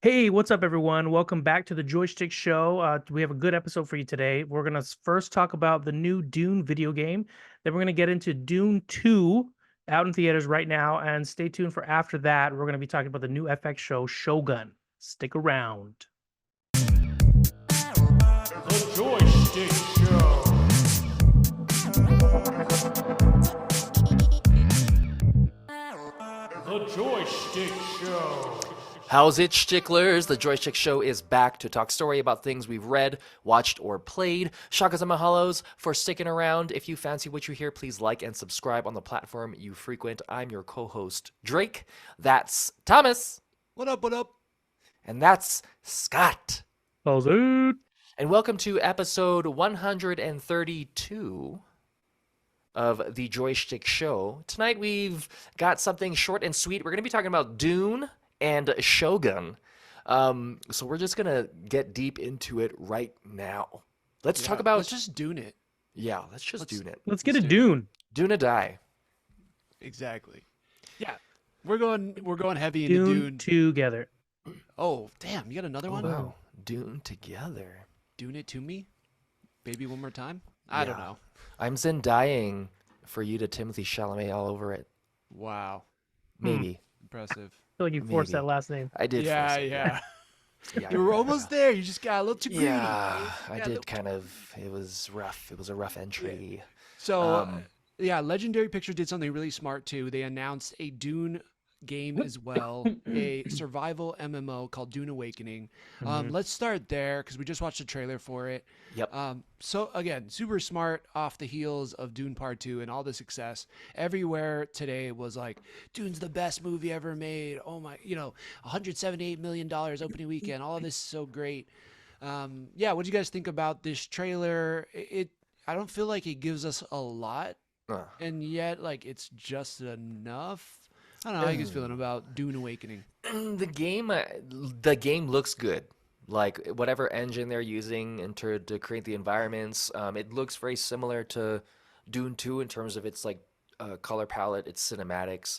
Hey, what's up, everyone? Welcome back to the Joystick Show. We have a good episode for you today. We're going to first talk about the new Dune video game. Then we're going to get into Dune 2 out in theaters right now. And stay tuned for after that. We're going to be talking about the new FX show, Shogun. Stick around. The Joystick Show. The Joystick Show. How's it, Shticklers? The Joystick Show is back to talk story about things we've read, watched, or played. Shakas and mahalos for sticking around. If you fancy what you hear, please like and subscribe on the platform you frequent. I'm your co-host, Drake. That's Thomas. What up, what up? And that's Scott. How's it? And welcome to episode 132 of the Joystick Show. Tonight we've got something short and sweet. We're going to be talking about Dune and Shogun. So we're just gonna get deep into it right now. Let's talk about. Let's just Dune it. Yeah, let's just Dune it. Let's get Let's a do it. Dune. Dune or die. Exactly. Yeah. We're going heavy into Dune Dune. together. Oh, damn, you got another one? Wow, Dune together. Dune it to me? Baby one more time? I don't Yeah. know. I'm Zendayaing for you to Timothy Chalamet all over it. Wow. Maybe. Impressive. I feel like you forced Maybe. that last name. I did. Yeah, force it, yeah. Yeah, You were yeah, almost there. You just got a little too greedy. Yeah, I Yeah, did look- kind of. It was rough. It was a rough entry. So, Um, yeah, Legendary Pictures did something really smart too. They announced a Dune game as well, a survival MMO called Dune Awakening. Let's start there because we just watched the trailer for it. Yep. So again, super smart off the heels of Dune Part Two and all the success. Everywhere today was like, Dune's the best movie ever made. Oh my, $178 million opening weekend. All of this is so great. Yeah, what do you guys think about this trailer? I don't feel like it gives us a lot, and yet like it's just enough. I don't know how you guys feeling about Dune Awakening. The game looks good. Like whatever engine they're using to create the environments, it looks very similar to Dune 2 in terms of its like color palette, its cinematics,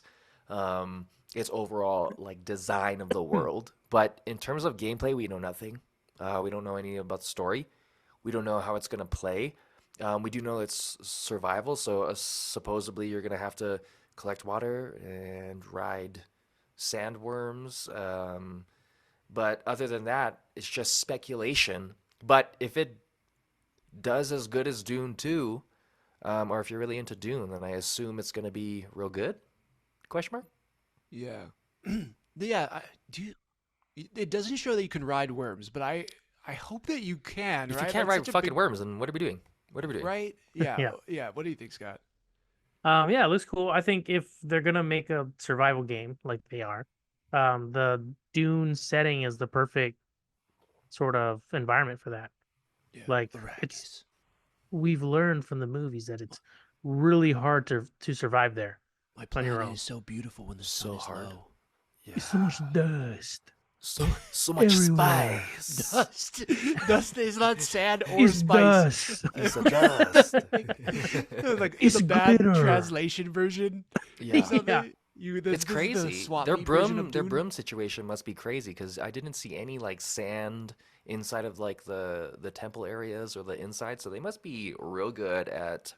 its overall like design of the world. But in terms of gameplay, we know nothing. We don't know anything about the story. We don't know how it's gonna play. We do know it's survival, so supposedly you're gonna have to collect water and ride sandworms. But other than that, it's just speculation. But if it does as good as Dune 2, or if you're really into Dune, then I assume it's going to be real good? Question mark? Yeah, yeah. It doesn't show that you can ride worms, but I hope that you can. If Right? you can't That's ride such a fucking big- worms, then what are we doing? What are we doing? Right? Yeah. Yeah. Yeah. What do you think, Scott? Yeah, it looks cool. I think if they're gonna make a survival game like they are, the Dune setting is the perfect sort of environment for that. Yeah. Like Arrakis. we've learned from the movies that it's really hard to survive there. My on your planet own. is so beautiful when the So sun is hard. low. Yeah. So much dust. So much Everywhere. spice. Dust. Dust is not sand or It's spice. dust. It's a dust. Like It's the bad glitter. translation version. Yeah. So Yeah. this It's is the crazy. swap Their meet version broom, of their Dune. broom situation must be crazy because I didn't see any like sand inside of like the temple areas or the inside, so they must be real good at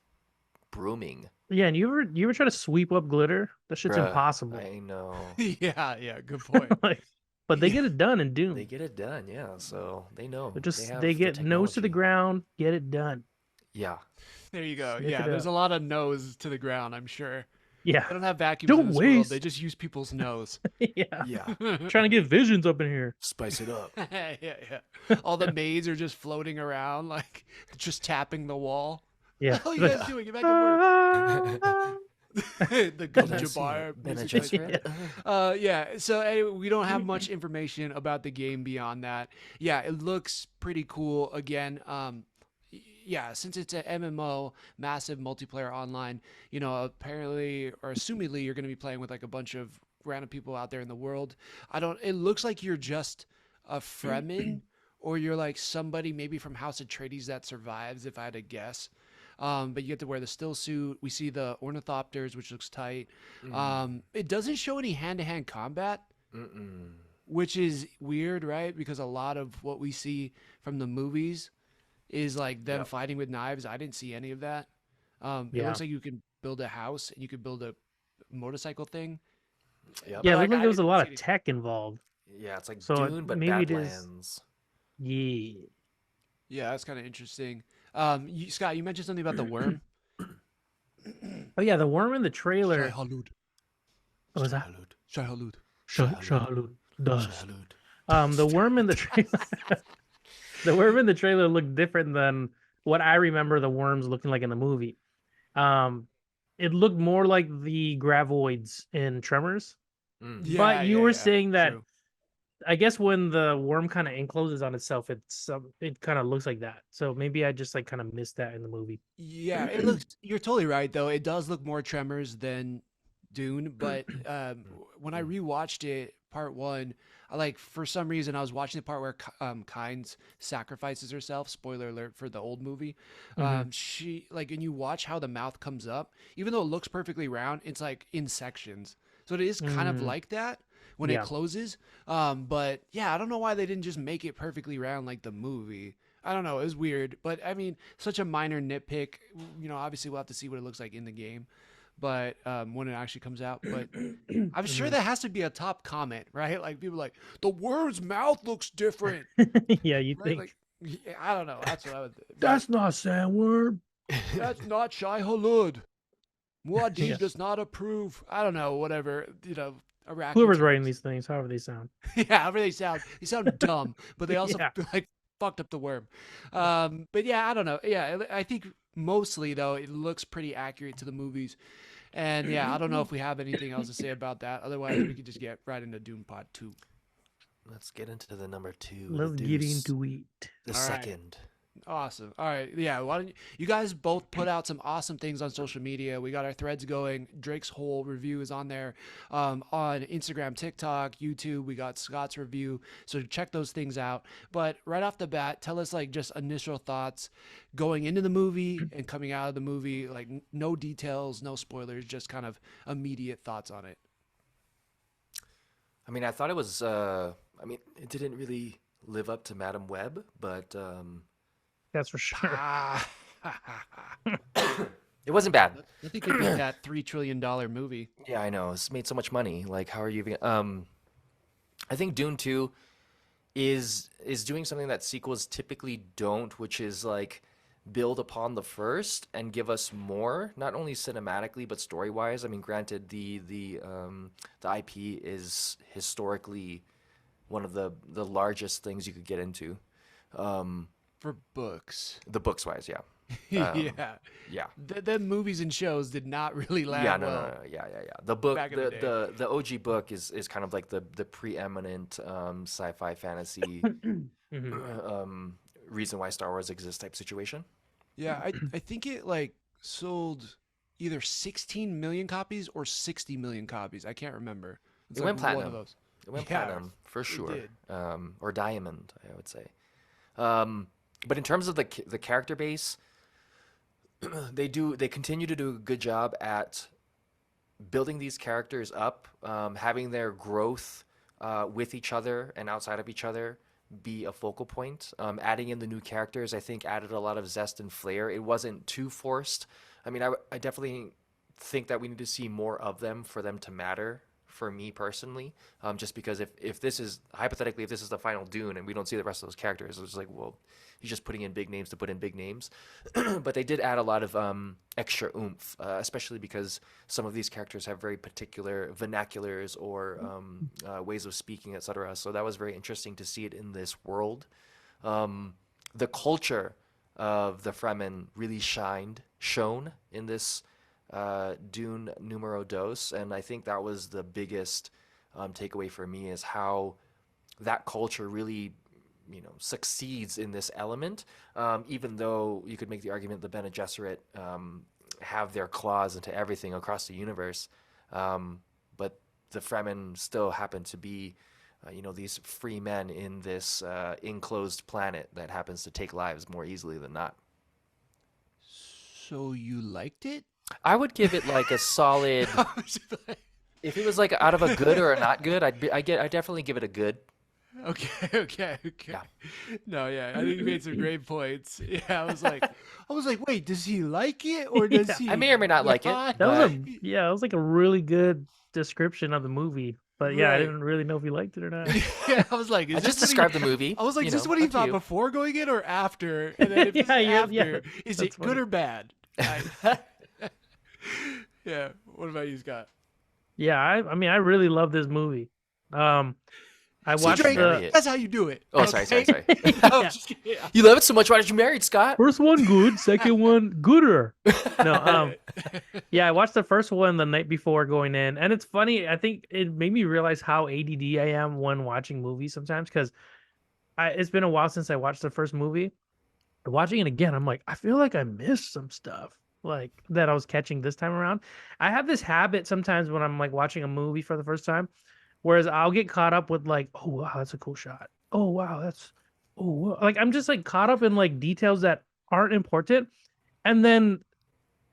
brooming. Yeah, and you ever try to sweep up glitter? That shit's Bruh, impossible. I know. Yeah. Good point. Like, but they get it done in They Dune. get it done, yeah. So they know. They have get nose to the technology. ground, get it done. Yeah. There you go. Sniff Yeah, it there's up. a lot of nose to the ground, I'm sure. Yeah, They don't have vacuums Don't in this world. waste. They just use people's nose. yeah. Yeah. Trying to get visions up in here. Spice it up. yeah. All the maids are just floating around, like just tapping the wall. Yeah. What the hell you guys doing? Get back to work. The Gum Bene Jabbar Bene music Gesserit. yeah. So anyway, we don't have much information about the game beyond that. Yeah, it looks pretty cool. Again, yeah, since it's an MMO, massive multiplayer online, apparently or assumedly you're going to be playing with like a bunch of random people out there in the world. It looks like you're just a Fremen or you're like somebody maybe from House Atreides that survives, if I had to guess. But you get to wear the still suit. We see the ornithopters, which looks tight. It doesn't show any hand-to-hand combat, Mm-mm. which is weird, right? Because a lot of what we see from the movies is like them Yep. fighting with knives. I didn't see any of that. It Yeah. looks like you can build a house and you could build a motorcycle thing, Yep. but Yeah, it looked like like I there was a didn't lot see of anything. tech involved. Yeah, it's like So Dune but maybe it is. Badlands. Yeah. Yeah, that's kind of interesting. Scott, you mentioned something about the worm. Oh yeah, the worm in the trailer. Shai-Hulud. What was that? Shai-Hulud. Shai-Hulud. Shai-Hulud. Shahalud dust. Shai-Hulud. The worm in the trailer. The worm in the trailer looked different than what I remember the worms looking like in the movie. Um, it looked more like the gravoids in Tremors. Mm. But Yeah, you yeah, were yeah. saying that True. I guess when the worm kind of encloses on itself, it kind of looks like that. So maybe I just like kind of missed that in the movie. Yeah, it looks. You're totally right, though. It does look more Tremors than Dune. But when I rewatched it, part one, I like for some reason I was watching the part where Kynes sacrifices herself. Spoiler alert for the old movie. Mhm. She like, and you watch how the mouth comes up, even though it looks perfectly round, it's like in sections. So it is kind of Mm, like that when it yeah. closes. But yeah, I don't know why they didn't just make it perfectly round like the movie. I don't know. It was weird, but I mean, such a minor nitpick. Obviously we'll have to see what it looks like in the game, but when it actually comes out. But I'm sure Mhm. that has to be a top comment, right? Like people like the worm's mouth looks different, Yeah, you right? Like think yeah, I don't know. That's what I would. But that's not sandworm? that's not Shai Hulud. Yeah. Muad'Dib does not approve. I don't know. Whatever. Iraqi Whoever's writing terms. these things, however they sound. Yeah, however they sound dumb, but they also Yeah. like fucked up the worm. But yeah, I don't know. Yeah, I think mostly though it looks pretty accurate to the movies. And yeah, I don't know if we have anything else to say about that. Otherwise, we could just get right into Dune Part Two. Let's get into the number two, the Let's get Deuce, into it. the All right. second. Awesome. All right. Yeah. Why don't you guys both put out some awesome things on social media? We got our threads going. Drake's whole review is on there on Instagram, TikTok, YouTube. We got Scott's review. So check those things out. But right off the bat, tell us like just initial thoughts going into the movie and coming out of the movie. Like no details, no spoilers, just kind of immediate thoughts on it. I mean, I thought it was. I mean, it didn't really live up to Madam Web, but That's for sure. Ah. it wasn't bad. Nothing could beat that $3 trillion movie. Yeah, I know. It's made so much money. Like, how are you even? I think Dune Two is doing something that sequels typically don't, which is like build upon the first and give us more, not only cinematically but story wise. I mean, granted, the IP is historically one of the largest things you could get into. Um, For books. the books wise, yeah. Yeah. Yeah. The movies and shows did not really land Yeah, no, well. no, no, yeah, yeah, yeah. The book, Back in the day. the OG book is kind of like the preeminent sci-fi fantasy Mhm. reason why Star Wars exists type situation. Yeah, I think it like sold either 16 million copies or 60 million copies. I can't remember. It's It like went one of platinum. those. It went Yeah, platinum for sure, did. or diamond, I would say. But in terms of the character base, they continue to do a good job at building these characters up, having their growth with each other and outside of each other be a focal point. Adding in the new characters, I think, added a lot of zest and flair. It wasn't too forced. I mean, I definitely think that we need to see more of them for them to matter for me personally. Just because if this is, hypothetically, if this is the final Dune and we don't see the rest of those characters, it's like, well, he's just putting in big names to put in big names. But they did add a lot of extra oomph, especially because some of these characters have very particular vernaculars or ways of speaking, etc. So that was very interesting to see it in this world. The culture of the Fremen really shone in this Dune Numero Dos, and I think that was the biggest takeaway for me is how that culture really, succeeds in this element. Even though you could make the argument the Bene Gesserit have their claws into everything across the universe, but the Fremen still happen to be, these free men in this enclosed planet that happens to take lives more easily than not. So you liked it? I would give it like a solid. If it was like out of a good or a not good, I definitely give it a good. Okay. Yeah. No, yeah, I think you made some great points. Yeah, I was like, wait, does he like it or does Yeah. I he may or may not like it, not? That was but yeah, it was like a really good description of the movie. But yeah, I Right. didn't really know if you liked it or not. Yeah, I was like, I is just this what he? described the movie. I was like, You is this know, what he up to thought you. before going in or after? And then if this Yeah, is yeah, after, is that's it good funny. or bad? Yeah. What about you, Scott? Yeah, I mean, I really love this movie. Um, I See, watched Why'd you Drake, marry the it? that's how you do it. Oh, sorry, Okay. sorry. Oh, yeah, just kidding. You love it so much. Why did you marry it, Scott? first one good, second one gooder. No, Yeah. yeah, I watched the first one the night before going in, and it's funny. I think it made me realize how ADD I am when watching movies sometimes because it's been a while since I watched the first movie. Watching it again, I'm like, I feel like I missed some stuff like that I was catching this time around. I have this habit sometimes when I'm like watching a movie for the first time, whereas I'll get caught up with like, oh wow, that's a cool shot. Oh wow, that's oh wow. Like I'm just like caught up in like details that aren't important, and then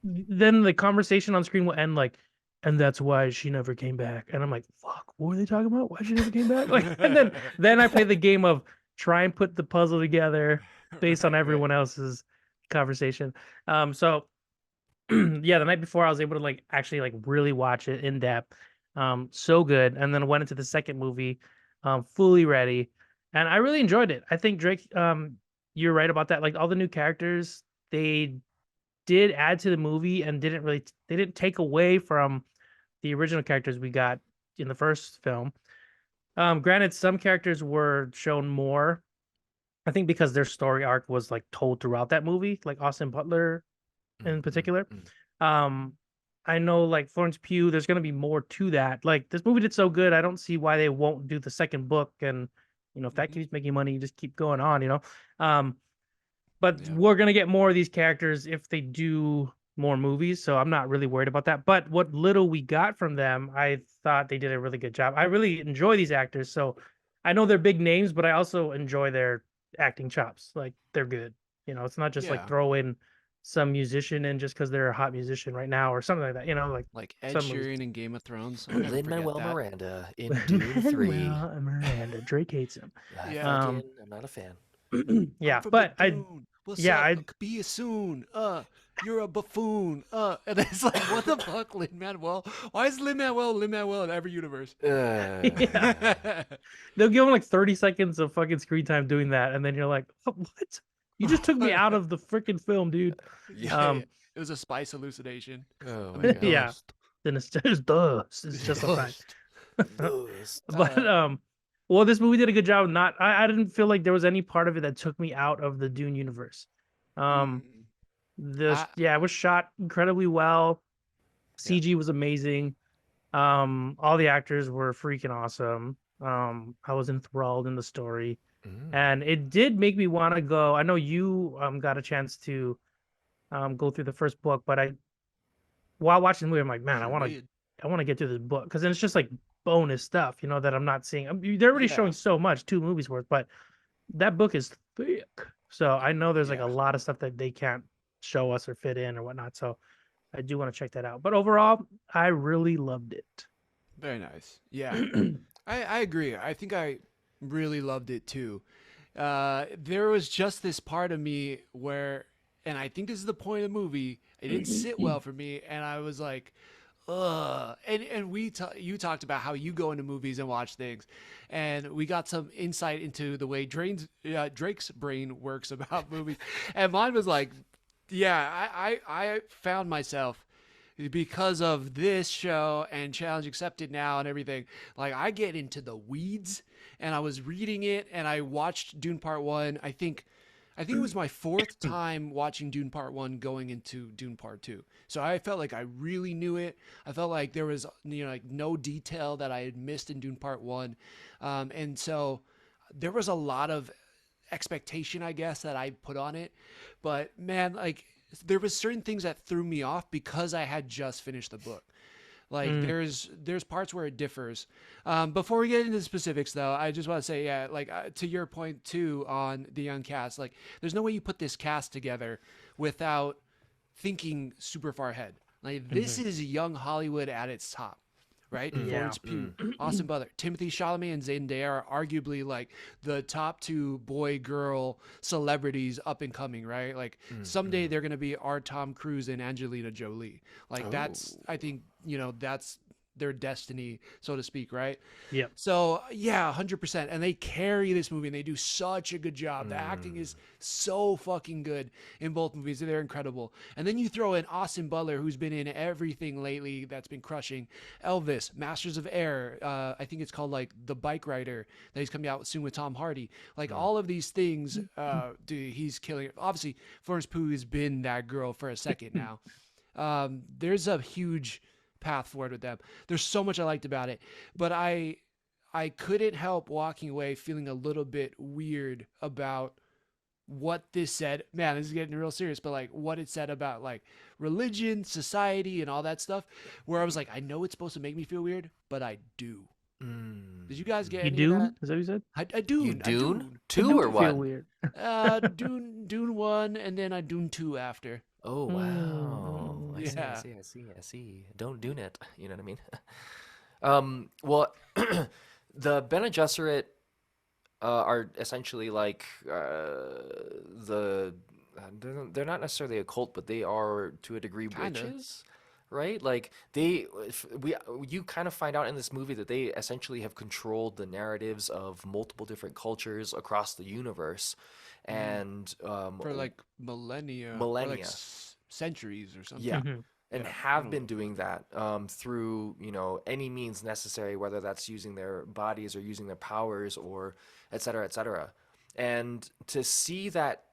the conversation on screen will end like, and that's why she never came back. And I'm like, fuck, what were they talking about? Why she never came back? Like, and then I play the game of try and put the puzzle together based on Right. everyone else's conversation. So yeah, the night before I was able to like actually like really watch it in depth. So good. And then went into the second movie, fully ready. And I really enjoyed it. I think Drake, you're right about that. Like all the new characters, they did add to the movie and they didn't take away from the original characters we got in the first film. Granted, some characters were shown more. I think because their story arc was like told throughout that movie, like Austin Butler Mm, in mm, particular. mm. Um, I know like Florence Pugh, there's gonna be more to that. Like this movie did so good, I don't see why they won't do the second book. And if that Mhm. keeps making money, you just keep going on. Um, but Yeah. we're gonna get more of these characters if they do more movies, so I'm not really worried about that. But what little we got from them, I thought they did a really good job. I really enjoy these actors, so I know they're big names, but I also enjoy their acting chops. Like they're good. It's not just like Yeah. throw in some musician in just because they're a hot musician right now or something like that. Like Like Ed some movies. Sheeran in Game of Thrones. I'll never forget Lin-Manuel that. Miranda in Dune 3. Well, Miranda, Drake hates him. Yeah. I'm not a fan. I'm Yeah, from the but Dune. What's yeah, up? I Be you soon. You're a buffoon. And it's like, what the fuck, Lin Manuel? Why is Lin Manuel in every universe? yeah. They'll give him like 30 seconds of fucking screen time doing that, and then you're like, what? You just took me out of the freaking film, dude. Yeah, it was a spice hallucination. Oh Oh my my god. Yeah. gosh. Then it's just dust. It's just a fact. Duuuust. But well, this movie did a good job of not I didn't feel like there was any part of it that took me out of the Dune universe. Um Mm. this I, yeah, it was shot incredibly well. Yeah. CG was amazing. All the actors were freaking awesome. I was enthralled in the story. Mm. And it did make me want to go. I know you got a chance to go through the first book, but while watching the movie, I'm like, man, sure did. I want to get through this book because then it's just like bonus stuff, that I'm not seeing. They're already Yeah. showing so much, 2 movies worth, but that book is thick. So I know there's like a Yeah. lot of stuff that they can't show us or fit in or whatnot. So I do want to check that out. But overall, I really loved it. Very nice. Yeah. I agree. I think I really loved it too. There was just this part of me where, and I think this is the point of the movie, it didn't sit well for me, and I was like, ugh. And you talked about how you go into movies and watch things, and we got some insight into the way Drake's brain works about movies, and mine was like, yeah, I found myself because of this show and Challenge Accepted Now and everything, like I get into the weeds, and I was reading it and I watched Dune Part 1. I think it was my fourth time watching Dune Part 1 going into Dune Part 2. So I felt like I really knew it. I felt like there was like no detail that I had missed in Dune Part 1. And so there was a lot of expectation, I guess, that I put on it. But man, like there was certain things that threw me off because I had just finished the book. Like there's parts where it differs. Before we get into the specifics, though, I just want to say, yeah, like to your point too on the young cast, like there's no way you put this cast together without thinking super far ahead. Like this is young Hollywood at its top, right? Yeah. Florence Pugh, Austin Butler, Timothy Chalamet, and Zendaya are arguably like the top two boy-girl celebrities up and coming, right? Like someday they're gonna be our Tom Cruise and Angelina Jolie. Like that's, I think, that's their destiny, so to speak, right? Yep. So yeah, 100%. And they carry this movie, and they do such a good job. The acting is so fucking good in both movies. They're incredible. And then you throw in Austin Butler, who's been in everything lately that's been crushing. Elvis, Masters of Air. I think it's called like The Bike Rider that he's coming out soon with Tom Hardy. Like all of these things, dude, he's killing it. Obviously, Florence Pugh has been that girl for a second now. There's a huge path forward with them. There's so much I liked about it, but I couldn't help walking away feeling a little bit weird about what this said. Man, this is getting real serious, but like what it said about like religion, society, and all that stuff, where I was like, I know it's supposed to make me feel weird, but I do. Did you guys get You any of Dune? that? Is that what you said? I do. You I Dune? do. Two Don't or feel one? weird. Dune 1, and then I Dune 2 after. Oh wow! I Yeah. see. Don't do it. You know what I mean? Well, the Bene Gesserit are essentially like they're not necessarily a cult, but they are to a degree Kinda. witches, right? Like you kind of find out in this movie that they essentially have controlled the narratives of multiple different cultures across the universe, and For like millennia. Or Millennia. like centuries or something. yeah. Mhm. And Yeah, I have don't been doing that through any means necessary, whether that's using their bodies or using their powers or et cetera, et cetera. And to see that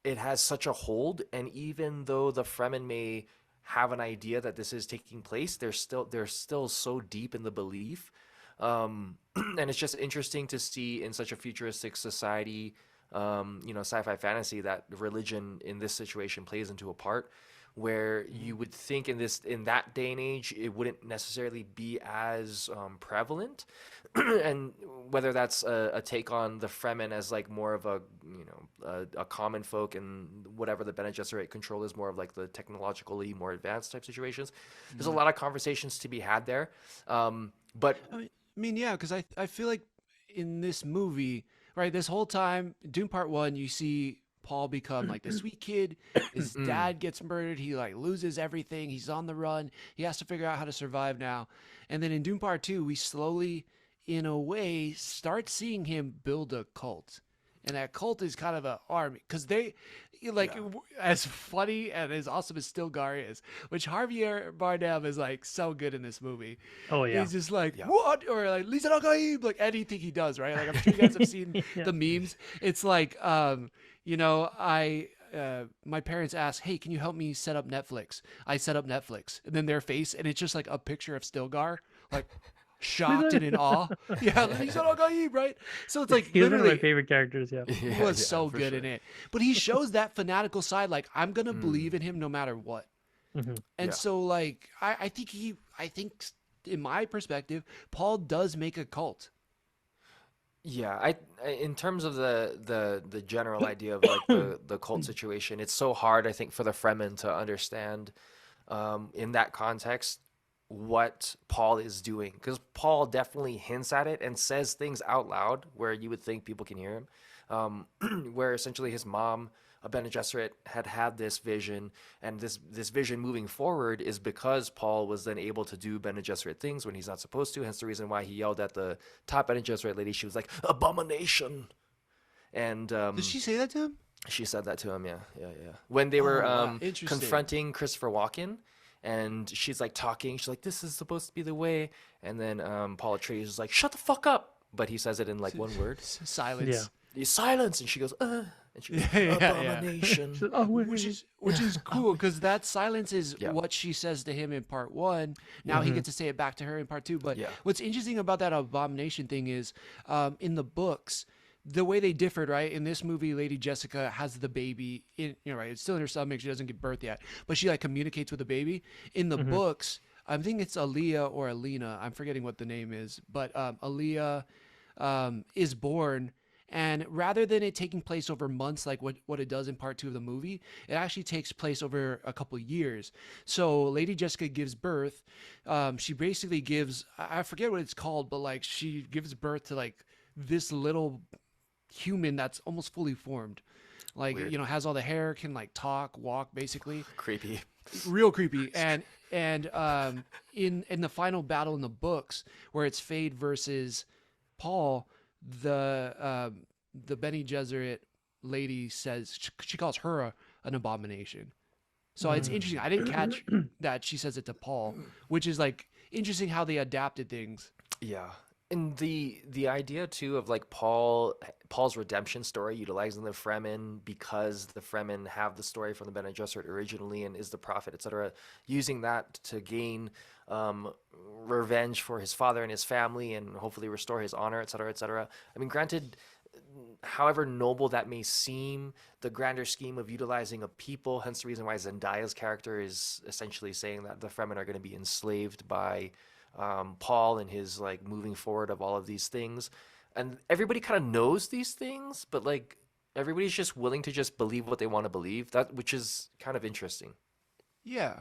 it has such a hold, and even though the Fremen may have an idea that this is taking place, they're still so deep in the belief, and it's just interesting to see in such a futuristic society, sci-fi fantasy, that religion in this situation plays into a part, where you would think in that day and age it wouldn't necessarily be as prevalent, and whether that's a take on the Fremen as like more of a common folk, and whatever the Bene Gesserit control is more of like the technologically more advanced type situations. There's a lot of conversations to be had there, but I mean, yeah, because I feel like in this movie, right, this whole time, Dune Part 1, you see Paul become like the sweet kid. His dad gets murdered. He like loses everything. He's on the run. He has to figure out how to survive now. And then in Dune Part 2, we slowly, in a way, start seeing him build a cult. And that cult is kind of an army, because they, like, as funny and as awesome as Stilgar is, which Javier Bardem is like so good in this movie. Oh yeah. He's just like, what? Or like, Lisa Nagaib, like anything he does, right? Like, I'm sure you guys have seen the memes. It's like, my parents asked, hey, can you help me set up Netflix? I set up Netflix. And then their face, and it's just like a picture of Stilgar, like, shocked and in awe. Yeah, Lisa Nagaib, right? So it's like, He was one of my literally, favorite characters. Yeah. he was so good in it. But he shows that fanatical side, like, I'm going to believe in him no matter what. Mhm. And so, like, I think in my perspective, Paul does make a cult. yeah, in terms of the general idea of like the cult situation, it's so hard, I think, for the Fremen to understand in that context what Paul is doing, because Paul definitely hints at it and says things out loud where you would think people can hear him, where essentially his mom, a Bene Gesserit, had this vision, and this vision moving forward is because Paul was then able to do Bene Gesserit things when he's not supposed to. Hence the reason why he yelled at the top Bene Gesserit lady. She was like, abomination. And Did she say that to him? she said that to him. Yeah. When they were wow. Interesting. confronting Christopher Walken, and she's like talking, she's like, this is supposed to be the way, and then Paul Atreides is like, shut the fuck up, but he says it in like one word. Silence. Yeah. Silence. And she goes, and she goes, Yeah. abomination. Oh, wait, Which is cool, because that silence is Yeah. what she says to him in Part 1. Now he gets to say it back to her in Part 2. But Yeah. what's interesting about that abomination thing is, in the books, the way they differed, right? In this movie, Lady Jessica has the baby right? It's still in her stomach. She doesn't give birth yet, but she like communicates with the baby. In the books, I think it's Aaliyah or Alina. I'm forgetting what the name is, but Aaliyah is born, And rather than it taking place over months like what it does in part 2 of the movie, it actually takes place over a couple of years. So Lady Jessica gives birth. She basically gives, I forget what it's called, but like she gives birth to like this little human that's almost fully formed. Like, Weird. you know, has all the hair, can like talk, walk, basically. Creepy. Real creepy. And in the final battle in the books where it's Fade versus Paul, the Bene Gesserit lady says she calls her an abomination. So it's interesting. I didn't catch that she says it to Paul, which is like interesting how they adapted things. Yeah. And the idea too of like Paul's redemption story utilizing the Fremen because the Fremen have the story from the Bene Gesserit originally and is the prophet, etc. Using that to gain revenge for his father and his family and hopefully restore his honor, etc., etc. I mean, granted, however noble that may seem, the grander scheme of utilizing a people, hence the reason why Zendaya's character is essentially saying that the Fremen are going to be enslaved by Paul and his like moving forward of all of these things, and everybody kind of knows these things, but like everybody's just willing to just believe what they want to believe, that which is kind of interesting. Yeah.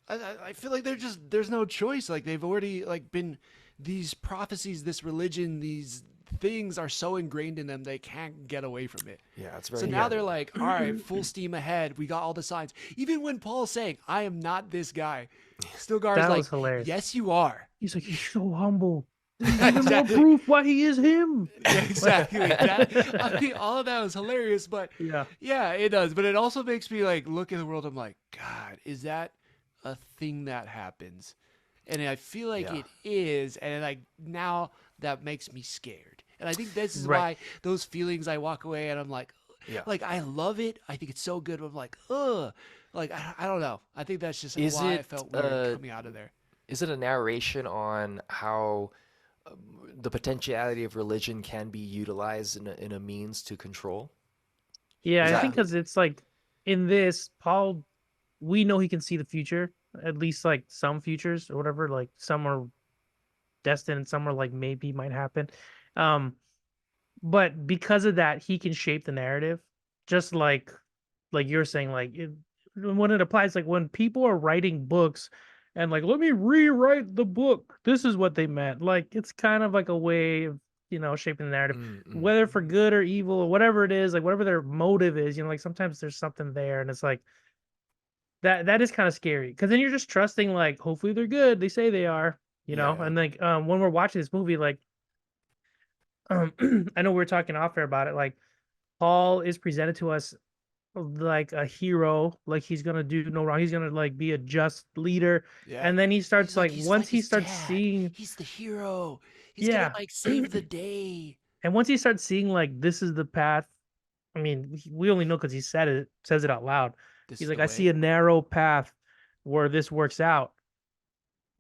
I feel like there's no choice. Like they've already like been these prophecies, this religion, these things are so ingrained in them they can't get away from it. Yeah, it's very. So now they're like, all right, full steam ahead. We got all the signs. Even when Paul's saying, I am not this guy, Stilgar is That like, was hilarious. yes, you are. He's like, he's so humble. Even more Exactly. proof why he is him. Yeah, exactly. I mean, all of that was hilarious, but Yeah. yeah, it does. But it also makes me like look at the world. I'm like, God, is that a thing that happens? And I feel like Yeah. it is. And like now that makes me scared. And I think this is Right. why those feelings I walk away and I'm like, Yeah. like I love it. I think it's so good. But I'm like, ugh. Like I don't know. I think that's just Is why I it, felt weird coming out of there. Is it a narration on how the potentiality of religion can be utilized in a means to control? Yeah, Is I think that because it's like in this, Paul, we know he can see the future, at least like some futures or whatever. Like some are destined and some are like maybe might happen. Um, but because of that, he can shape the narrative, just like you're saying, like when it applies, like when people are writing books and like let me rewrite the book, this is what they meant. Like it's kind of like a way of shaping the narrative, Mm-mm. whether for good or evil or whatever it is, like whatever their motive is. Like sometimes there's something there, and it's like that is kind of scary because then you're just trusting like hopefully they're good. They say they are, Yeah. and like when we're watching this movie, like I know we were talking off air about it, like Paul is presented to us like a hero, like he's gonna do no wrong, he's gonna like be a just leader, Yeah. and then he starts like He's once like he his starts dad. seeing, He's the hero. He's gonna yeah, like save the day. and once he starts seeing like this is the path. I mean, we only know because he says it out loud. This He's is like, the I see way. a narrow path where this works out.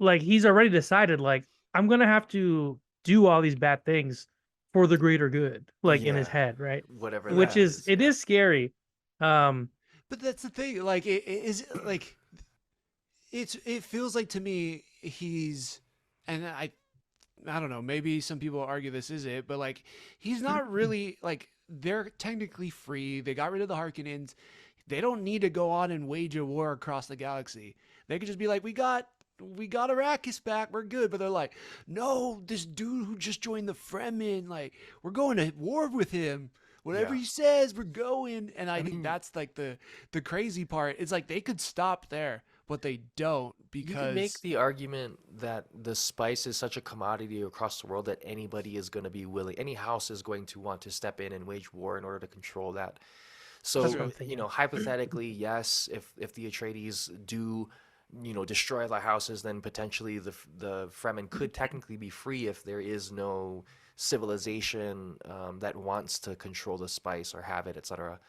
Like he's already decided, like I'm gonna have to do all these bad things for the greater good, like in his Yeah. head, right? Whatever Which that Yeah. is is. it Yeah. is scary. Um, But that's the thing. Like it is like it feels like to me he's and I don't know, maybe some people argue this is it, but like he's not really like they're technically free. They got rid of the Harkonnens. They don't need to go on and wage a war across the galaxy. They could just be like, we got Arrakis back, we're good. But they're like, no, this dude who just joined the Fremen, like, we're going to war with him. Whatever Yeah. he says, we're going. And I think mean, that's like the crazy part. It's like they could stop there, but they don't you can make because the argument that the spice is such a commodity across the world that anybody is going to be willing, any house is going to want to step in and wage war in order to control that. that's what So, I'm thinking. hypothetically, yes, if the Atreides do, destroy the houses, then potentially the Fremen could technically be free if there is no civilization that wants to control the spice or have it, etc.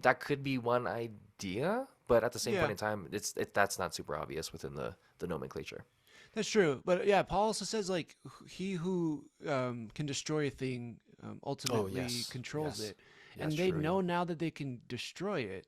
That could be one idea, but at the same yeah, point in time, that's not super obvious within the nomenclature. that's true. But yeah, Paul also says like he who can destroy a thing Oh ultimately yes, controls yes, it, and that's they true. know now that they can destroy it.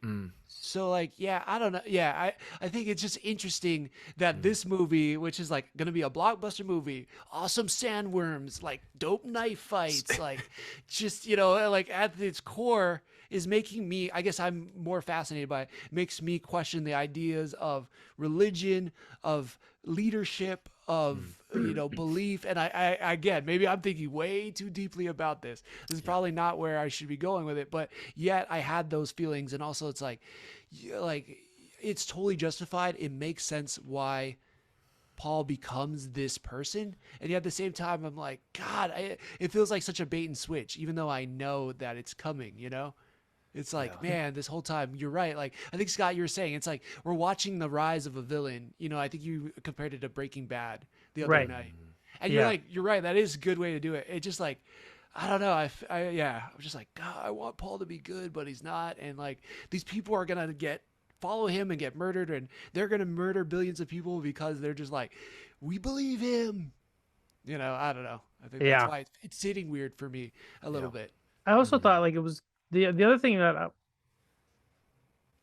Mm. So like, yeah, I don't know. Yeah, I think it's just interesting that this movie, which is like gonna be a blockbuster movie, awesome sandworms, like dope knife fights, like just like at its core is making me. I guess I'm more fascinated by it. Makes me question the ideas of religion, of leadership, of belief. And I again, maybe I'm thinking way too deeply about this. This is probably not where I should be going with it, but yet I had those feelings. And also it's like it's totally justified. It makes sense why Paul becomes this person, and yet at the same time I'm like, God, it feels like such a bait and switch, even though I know that it's coming. It's like, Yeah. man, this whole time, you're right. Like, I think, Scott, you were saying, it's like we're watching the rise of a villain. I think you compared it to Breaking Bad the other Right. night. And Yeah. you're right. That is a good way to do it. It just like, I don't know. I was just like, God, I want Paul to be good, but he's not. And like, these people are going to follow him and get murdered, and they're going to murder billions of people because they're just like, we believe him. I don't know. I think that's Yeah. why it's sitting weird for me a little Yeah. bit. I also thought like it was the other thing that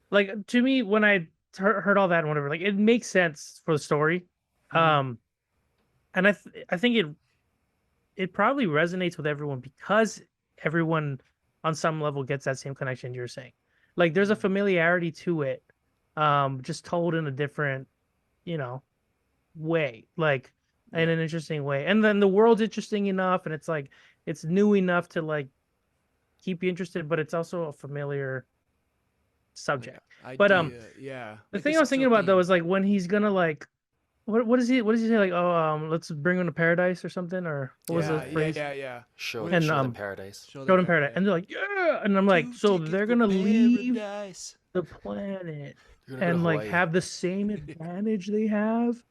like to me when I heard all that and whatever, like it makes sense for the story. Mhm. And I think it probably resonates with everyone because everyone on some level gets that same connection you're saying. Like there's a Mhm. familiarity to it, just told in a different, you know, way, like in Yeah. an interesting way. And then the world's interesting enough, and it's like it's new enough to like keep you interested, but it's also a familiar Like subject. But idea, yeah, the like the thing I was thinking central about though theme. is like when he's gonna like what does he say, like, oh, let's bring him to paradise or something, or what was the Yeah, yeah, phrase? yeah, yeah. Show What, And show them paradise. show them showed him paradise, paradise. and they're like, yeah, and I'm like, Two so tickets they're for gonna leave paradise. the planet You're gonna go to and like Hawaii. have the same advantage they have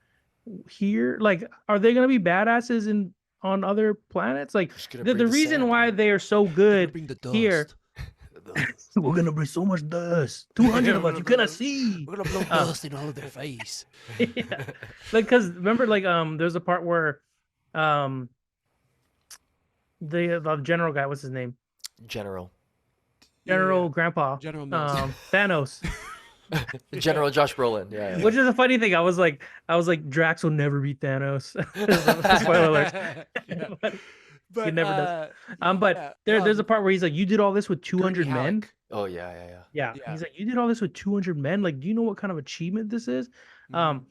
here? Like, are they gonna be badasses in on other planets? Like Just gonna the bring the reason sand, why man. they are so They're gonna good bring the here, dust. we're gonna bring so much dust, 200 of us, you cannot see. We're gonna blow Um, dust in all of their face. yeah, like because remember, like there's a part where um the general guy, what's his name? General. Yeah, yeah. General Grandpa, General Mills. Thanos. General Josh Brolin. Yeah, yeah. Which is a funny thing. I was like, Drax will never beat Thanos. Spoiler alert. Yeah. But he But never does. But yeah. there's a part where he's like, "You did all this with Gurney 200 men." Halleck. Oh yeah, yeah, yeah. Yeah, Yeah. he's like, "You did all this with 200 men. Like, do you know what kind of achievement this is?" Mhm. Um,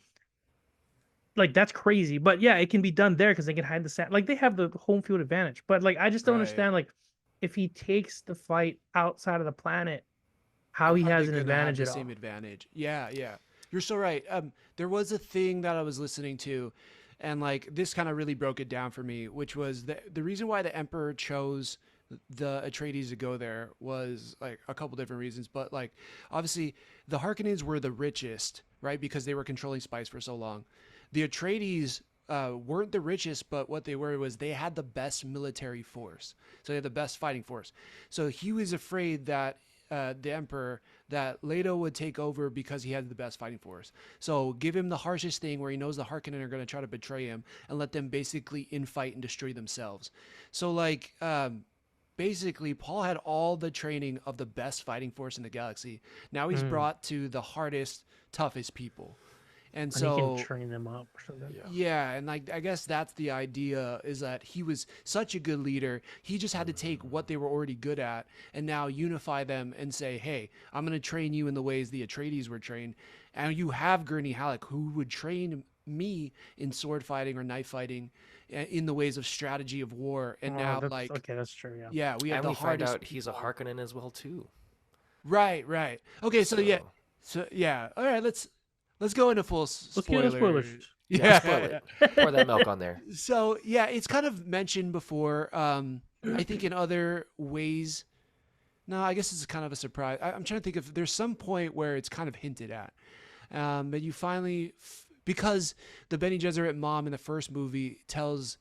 like that's crazy. But yeah, it can be done there because they can hide the sand. Like they have the home field advantage. But like, I just don't Right. understand. Like, if he takes the fight outside of the planet, how he Are they has an gonna have advantage the at same all? advantage? Yeah, yeah. You're so right. There was a thing that I was listening to, and like this kind of really broke it down for me, which was the reason why the Emperor chose the Atreides to go there was like a couple different reasons, but like obviously the Harkonnens were the richest, right? Because they were controlling spice for so long. The Atreides weren't the richest, but what they were was they had the best military force. So they had the best fighting force. So he was afraid that the Emperor that Leto would take over because he had the best fighting force. So give him the harshest thing where he knows the Harkonnen are going to try to betray him and let them basically infight and destroy themselves. So like basically Paul had all the training of the best fighting force in the galaxy. Now he's Mm. brought to the hardest, toughest people. And And he can so train them up or something. Yeah. yeah, and like I guess that's the idea is that he was such a good leader. He just had to take what they were already good at and now unify them and say, "Hey, I'm going to train you in the ways the Atreides were trained." And you have Gurney Halleck who would train me in sword fighting or knife fighting in the ways of strategy of war. And Oh, now that's like okay. That's true. Yeah. yeah, we have And the we find hardest out he's a people. Harkonnen as well too. Right, right. Okay, so yeah. So So yeah. All right, let's go into full Let's get into spoilers. spoilers. yeah, spoil it. Pour that milk on there. So yeah, it's kind of mentioned before. I think in other ways. No, I guess it's kind of a surprise. I'm trying to think if there's some point where it's kind of hinted at, but you finally, because the Bene Gesserit mom in the first movie tells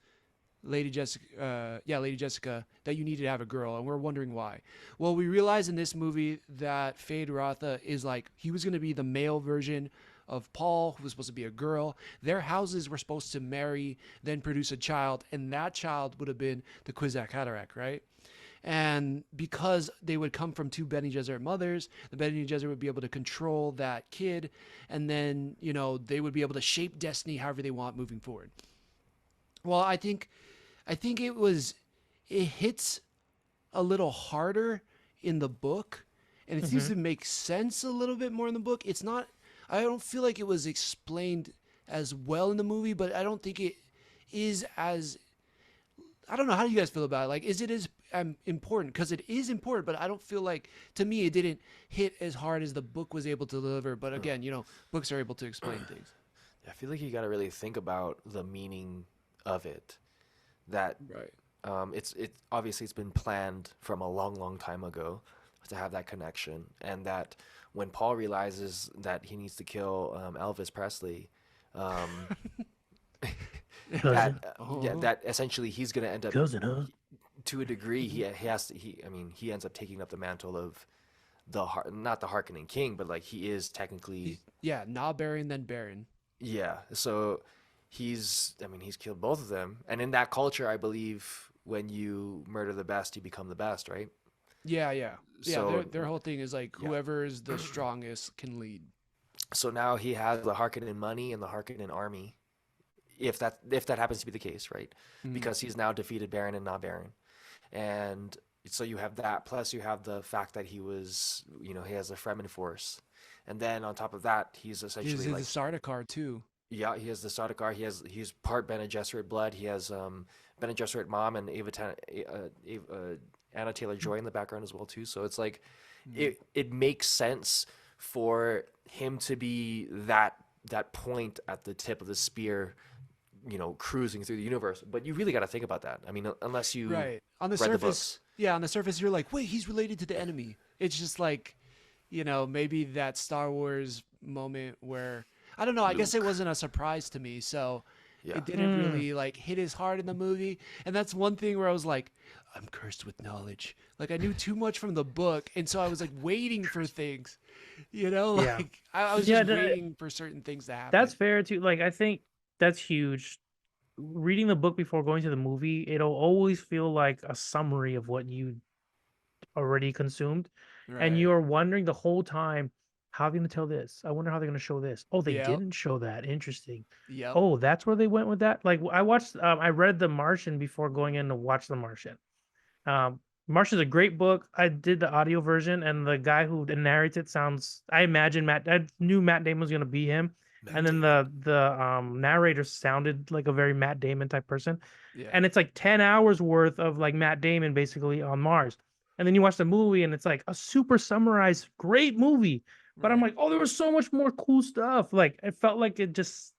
Lady Jessica, Lady Jessica, that you needed to have a girl, and we're wondering why. Well, we realize in this movie that Fade Rotha is like he was going to be the male version of Paul, who was supposed to be a girl. Their houses were supposed to marry, then produce a child, and that child would have been the Kwisatz Haderach, right? And because they would come from two Bene Gesserit mothers, the Bene Gesserit would be able to control that kid, and then they would be able to shape destiny however they want moving forward. Well, I think it hits a little harder in the book, and it seems Mm-hmm. to make sense a little bit more in the book. I don't feel like it was explained as well in the movie, but I don't think it is as, I don't know, how do you guys feel about it? Like, is it as important? Because it is important, but I don't feel like, to me, it didn't hit as hard as the book was able to deliver. But again, books are able to explain things. I feel like you got to really think about the meaning of it. That Right. it obviously it's been planned from a long, long time ago to have that connection, and that when Paul realizes that he needs to kill Elvis Presley, um, Cousin, that essentially he's gonna end up cousin, huh? to a degree he has to he I mean he ends up taking up the mantle of not the Harkonnen King, but like he is technically. Yeah, not Baron, then Baron. Yeah, so he's killed both of them. And in that culture, I believe when you murder the best, you become the best, right? Yeah, yeah. Yeah, So their whole thing is like yeah. whoever is the strongest can lead. So now he has the Harkonnen money and the Harkonnen army, if that happens to be the case, right? Mhm. Because he's now defeated Baron and not Baron. And so you have that, plus you have the fact that he has a Fremen force. And then on top of that, he's He's essentially in like, the Sardaukar too. yeah, he has the Sardaukar. He's part Bene Gesserit blood. He has Bene Gesserit mom and Anna Taylor Joy in the background as well too. So it's like it makes sense for him to be that point at the tip of the spear, cruising through the universe. But you really got to think about that. I mean, unless you Right. On the read the surface, books. yeah, on the surface you're like, "Wait, he's related to the enemy." It's just like, maybe that Star Wars moment where, I don't know, I guess it Luke. wasn't a surprise to me. So Yeah. it didn't Mm. really like hit as hard in the movie. And that's one thing where I was like, I'm cursed with knowledge. Like I knew too much from the book, and so I was like waiting for things. Yeah. Like I was Yeah, just waiting for certain things to happen. that's fair too. Like, I think that's huge. Reading the book before going to the movie, it'll always feel like a summary of what you already consumed, and Right. you're wondering the whole time, how are they going to tell this? I wonder how they're going to show this. Oh, they Yep. didn't show that. Interesting. Yep. Oh, that's where they went with that. Like, I read The Martian before going in to watch The Martian. Martian's a great book. I did the audio version, and the guy who narrates it sounds. I imagine I knew Matt Damon was going to be him, and then the narrator sounded like a very Matt Damon type person. Yeah. And it's like 10 hours worth of like Matt Damon basically on Mars. And then you watch the movie and it's like a super summarized, great movie. But I'm Right. like, oh, there was so much more cool stuff. Like it felt like it just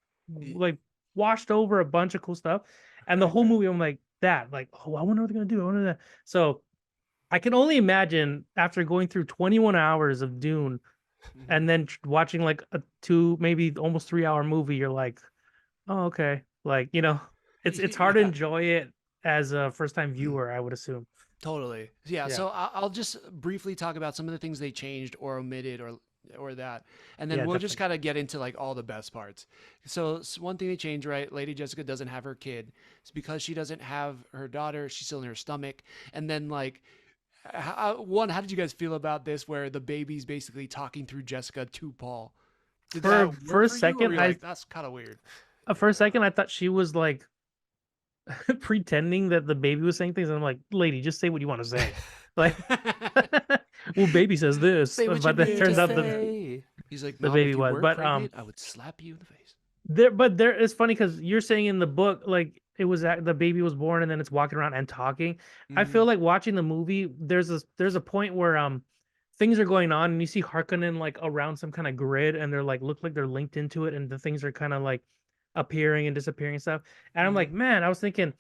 like washed over a bunch of cool stuff. And the whole movie, I'm like, oh, I wonder what they're gonna do. I wonder that. So I can only imagine after going through 21 hours of Dune Mhm. and then watching like a 2, maybe almost 3 hour movie, you're like, oh, okay. Like, it's hard to Yeah. enjoy it as a first time viewer, I would assume. Totally. Yeah. Yeah. So I'll just briefly talk about some of the things they changed or omitted or that, and then Yeah, we'll just definitely. kind of get into like all the best parts. So one thing they changed, right? Lady Jessica doesn't have her kid. It's because she doesn't have her daughter. She's still in her stomach. And then like, how did you guys feel about this? Where the baby's basically talking through Jessica to Paul. Did For that a work for a for you, or second, were you like, that's kind of weird? I thought she was like pretending that the baby was saying things. And I'm like, lady, just say what you want to say. Like, well, baby says this, Say what you but then it need turns to out say. He's like, the Mom, baby if you was. were But pregnant, I would slap you in the face. there it's funny because you're saying in the book like it was the baby was born and then it's walking around and talking. I Mhm. feel like watching the movie, there's a point where things are going on and you see Harkonnen like around some kind of grid and they're like look like they're linked into it and the things are kind of like appearing and disappearing and stuff. And I'm like, Mhm. man, I was thinking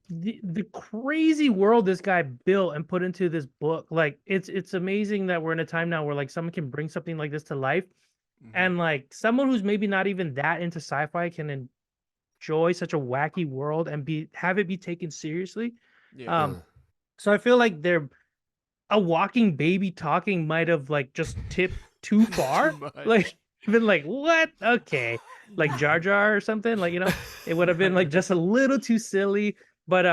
the crazy world this guy built and put into this book. Like it's amazing that we're in a time now where like someone can bring something like this to life, Mhm. and like someone who's maybe not even that into sci-fi can enjoy such a wacky world and have it be taken seriously. Yeah. Um, so I feel like they're a walking baby talking might have like just tipped too far. Too much. Like been like, what? Okay. Like Jar Jar or something. Like, it would have been like just a little too silly. But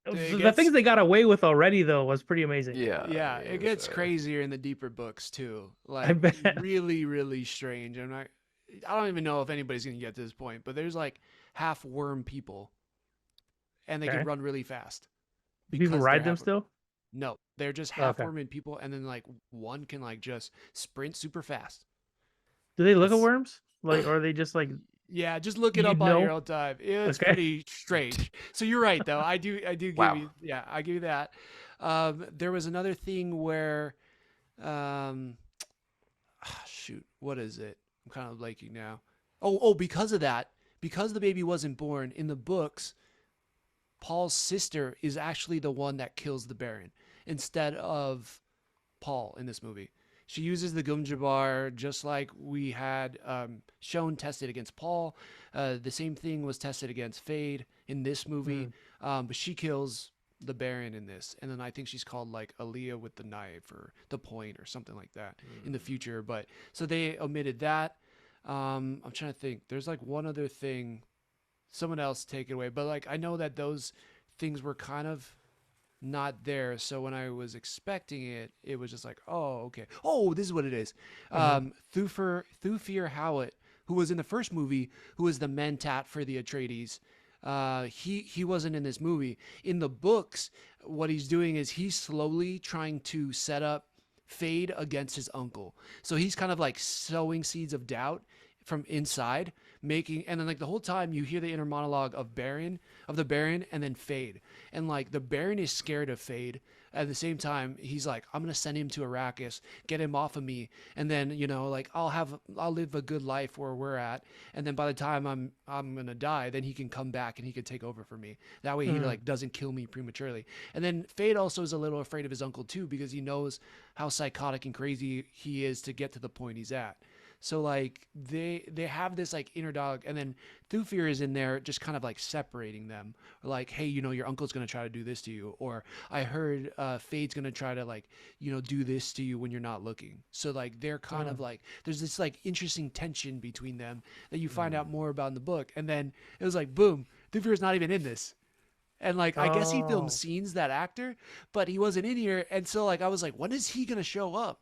It The things gets they got away with already though was pretty amazing. Yeah, yeah, I it mean, gets crazier in the deeper books too. I Like bet. really, really strange. I don't even know if anybody's gonna get to this point, but there's like half worm people, and they can Okay. run really fast Do people because they're ride them half. still? No, they're just half Okay. worm people, and then like one can like just sprint super fast. Do they look at it's worms? Like, or are they just like Yeah, just look it you'd up on your know? own time. It's Okay. pretty strange. So you're right, though. I do give wow. you, yeah, I give you that. There was another thing where, um, shoot, what is it? I'm kind of blanking now. Oh, because of that, because the baby wasn't born in the books, Paul's sister is actually the one that kills the Baron instead of Paul in this movie. She uses the Gumjabar just like we had shown tested against Paul. The same thing was tested against Fade in this movie, Mm. but she kills the Baron in this, and then I think she's called like Aaliyah with the knife or the point or something like that in the future. But so they omitted that. I'm trying to think. There's like one other thing. Someone else take it away, but like I know that those things were kind of not there. So when I was expecting it, it was just like, oh, okay. Oh, this is what it is. Mhm. Thufir Howat, who was in the first movie, who was the Mentat for the Atreides. He wasn't in this movie. In the books, what he's doing is he's slowly trying to set up Fade against his uncle. So he's kind of like sowing seeds of doubt from inside, making, and then like the whole time you hear the inner monologue of the Baron, and then Fade, and like the Baron is scared of Fade. At the same time, he's like, I'm gonna send him to Arrakis, get him off of me, and then like I'll live a good life where we're at, and then by the time I'm gonna die, then he can come back and he can take over for me. That way he Mm. like doesn't kill me prematurely. And then Fade also is a little afraid of his uncle too, because he knows how psychotic and crazy he is to get to the point he's at. So like they have this like inner dialogue, and then Thufir is in there just kind of like separating them, or like, hey, your uncle's gonna try to do this to you, or I heard Fade's gonna try to like do this to you when you're not looking. So like they're kind of Mm. like there's this like interesting tension between them that you find out more about in the book, and then it was like boom, Thufir's not even in this. And like I guess he filmed Oh. scenes, that actor, but he wasn't in here, and so like I was like, when is he gonna show up?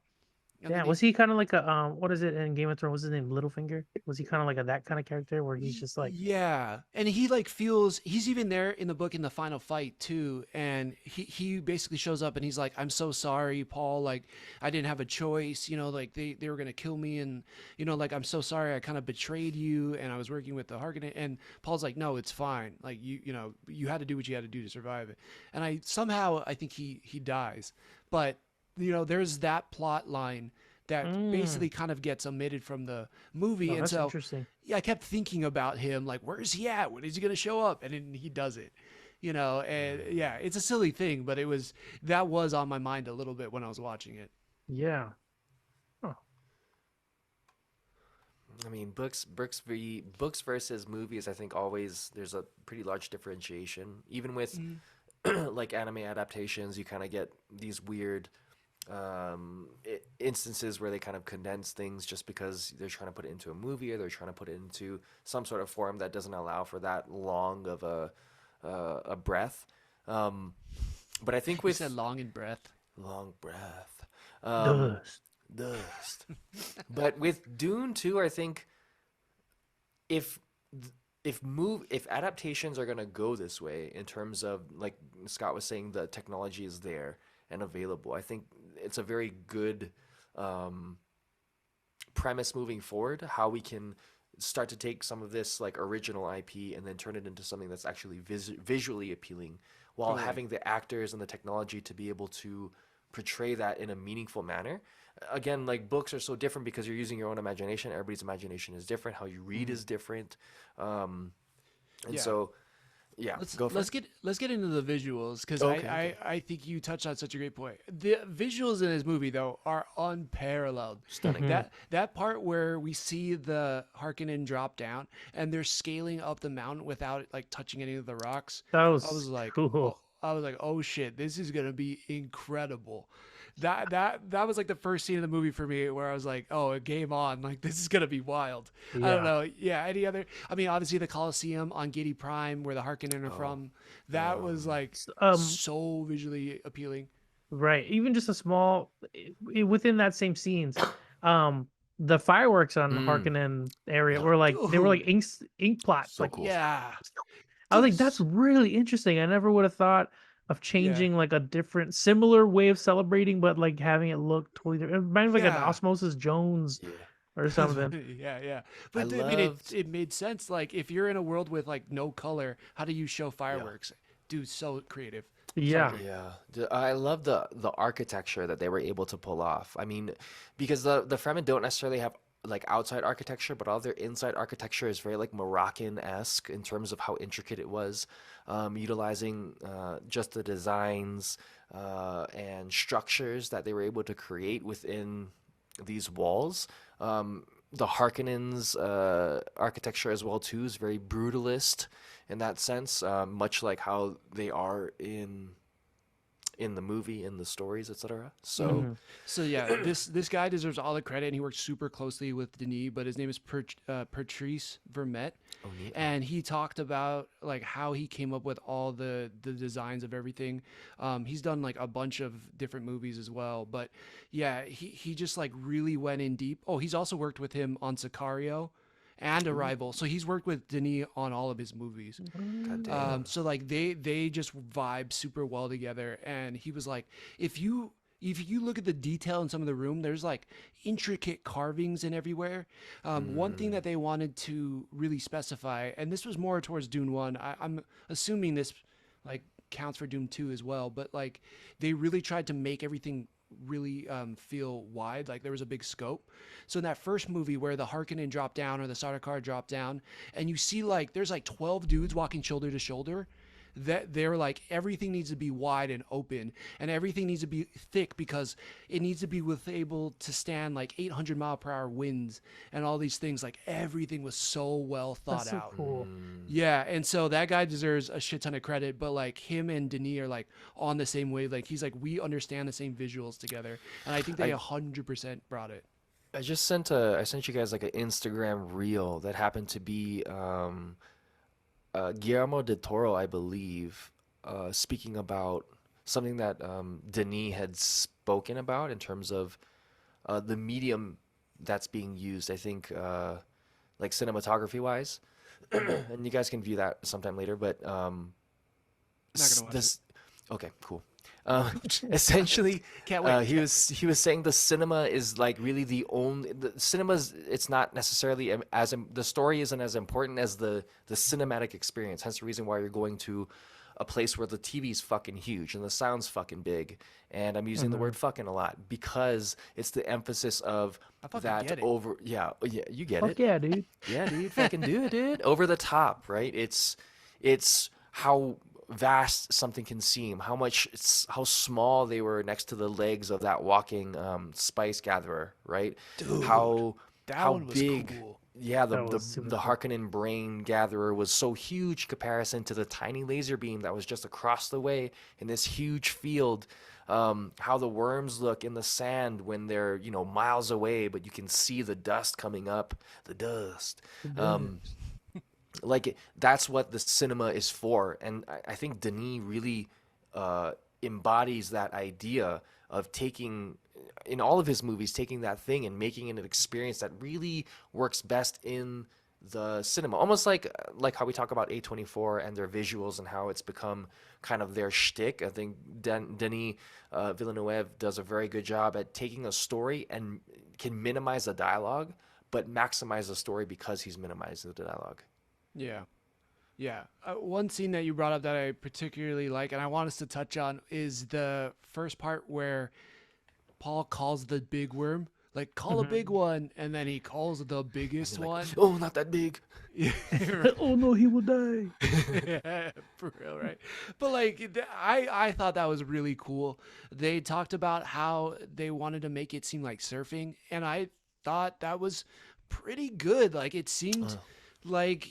And Yeah, then was he kind of like a what is it in Game of Thrones? What's his name? Littlefinger? Was he kind of like a that kind of character where he's just like, Yeah, and he like feels he's even there in the book in the final fight too, and he basically shows up and he's like, I'm so sorry, Paul, like I didn't have a choice, like they were gonna kill me, and like I'm so sorry, I kind of betrayed you, and I was working with the Harkonnen, and Paul's like, no, it's fine, like you had to do what you had to do to survive it, and I think he dies, but there's that plot line that mm, basically kind of gets omitted from the movie. oh, And that's so interesting. yeah, I kept thinking about him, like, where is he at? When is he going to show up? And then he does it, and yeah, it's a silly thing, but that was on my mind a little bit when I was watching it. Yeah. Huh. I mean, books versus movies. I think always there's a pretty large differentiation. Even with like anime adaptations, you kind of get these weird instances where they kind of condense things just because they're trying to put it into a movie, or they're trying to put it into some sort of form that doesn't allow for that long of a breath. But I think You with said long in breath. long breath, um, Dust. dust. But with Dune 2, I think if if adaptations are gonna go this way in terms of, like Scott was saying, the technology is there and available. I think it's a very good premise moving forward. How we can start to take some of this like original IP and then turn it into something that's actually visually appealing, while Totally. having the actors and the technology to be able to portray that in a meaningful manner. Again, like books are so different because you're using your own imagination. Everybody's imagination is different. How you read is different. And Yeah. so, yeah, Let's go for let's it. get into the visuals, because Okay, okay. I think you touched on such a great point. The visuals in this movie though are unparalleled. Stunning. That part where we see the Harkonnen drop down and they're scaling up the mountain without like touching any of the rocks. That I was was like, cool. oh shit, this is gonna be incredible. that was like the first scene of the movie for me where I was like, oh, game on, like this is gonna be wild. I don't Yeah. know. Yeah, any other? I mean, obviously the Colosseum on Giddy Prime, where the Harkonnen are Oh, from, that was like S- so visually appealing. right. Even just a small within that same scenes, um, the fireworks on mm, Harkonnen area yeah, were like they were like Dude, ink plots. so Like cool. yeah, I was dude, like, that's really interesting. I never would have thought of yeah, changing like a different, similar way of celebrating, but like having it look totally different. It reminded me of like an yeah. Osmosis Jones Yeah, or something. Yeah, yeah. I But I mean, loved. it made sense. Like, if you're in a world with like no color, how do you show Yeah. fireworks? Dude, so creative. Sorry, Yeah. Drew. Yeah, I love the architecture that they were able to pull off. I mean, because the Fremen don't necessarily have like outside architecture, but all their inside architecture is very like Moroccan-esque in terms of how intricate it was, utilizing just the designs and structures that they were able to create within these walls. The Harkonnens' architecture as well too is very brutalist in that sense, much like how they are in the movie, in the stories, etc. So, Hmm. Hmm. So yeah, this guy deserves all the credit, and he worked super closely with Denis. But his name is Patrice Vermette, oh neat. and he talked about like how he came up with all the designs of everything. He's done like a bunch of different movies as well, but yeah, he just like really went in deep. Oh, he's also worked with him on Sicario and Ooh, Arrival, so he's worked with Denis on all of his movies. god damn. So like they just vibe super well together, and he was like, if you look at the detail in some of the room, there's like intricate carvings in everywhere. One thing Mm, that they wanted to really specify, and this was more towards Dune One. I'm assuming this like counts for Dune Two as well, but like they really tried to make everything really feel wide, like there was a big scope. So in that first movie where the Harkonnen drop down or the Sardaukar drop down, and you see like there's like 12 dudes walking shoulder to shoulder, that they're like everything needs to be wide and open, and everything needs to be thick because it needs to be with able to stand like 800-mile-per-hour winds and all these things. Like everything was so well That's thought so out. cool. mm. Yeah, and so that guy deserves a shit ton of credit, but like him and Denis are like on the same wave. Like he's like, we understand the same visuals together, and I think they I 100% brought it. I sent you guys like an Instagram reel that happened to be Guillermo del Toro, I believe, speaking about something that Denis had spoken about in terms of the medium that's being used. I think like cinematography wise, and you guys can view that sometime later. But Not gonna watch it. this, okay, cool. Uh, essentially, Can't wait. he was saying the cinema is like really the only the cinema's. It's not necessarily the story isn't as important as the cinematic experience. Hence the reason why you're going to a place where the TV's fucking huge and the sound's fucking big. And I'm using the Hmm. word fucking a lot because it's the emphasis of I fucking that get it. over. Yeah, yeah, you get Fuck it. yeah, dude. Yeah, dude, fucking do it, dude. Over the top, right? It's how vast something can seem, how small they were next to the legs of that walking spice gatherer, right? Dude, How that how one was big, cool. yeah, the That the was super the cool. Harkonnen brain gatherer was so huge comparison to the tiny laser beam that was just across the way in this huge field. How the worms look in the sand when they're, miles away, but you can see the dust coming up, the dust. Um, that's what the cinema is for, and I think Denis really embodies that idea of taking in all of his movies, taking that thing and making it an experience that really works best in the cinema, almost like how we talk about A24 and their visuals and how it's become kind of their shtick. I think Denis Villeneuve does a very good job at taking a story and can minimize the dialogue but maximize the story because he's minimizing the dialogue. Yeah. Yeah. One scene that you brought up that I particularly like, and I want us to touch on, is the first part where Paul calls the big worm, like, call a big Hmm. one, and then he calls the biggest Like, one. oh, not that big. Yeah, Oh no, he will die. yeah, for real, right? But like, I thought that was really cool. They talked about how they wanted to make it seem like surfing, and I thought that was pretty good. Like, it seemed Uh, like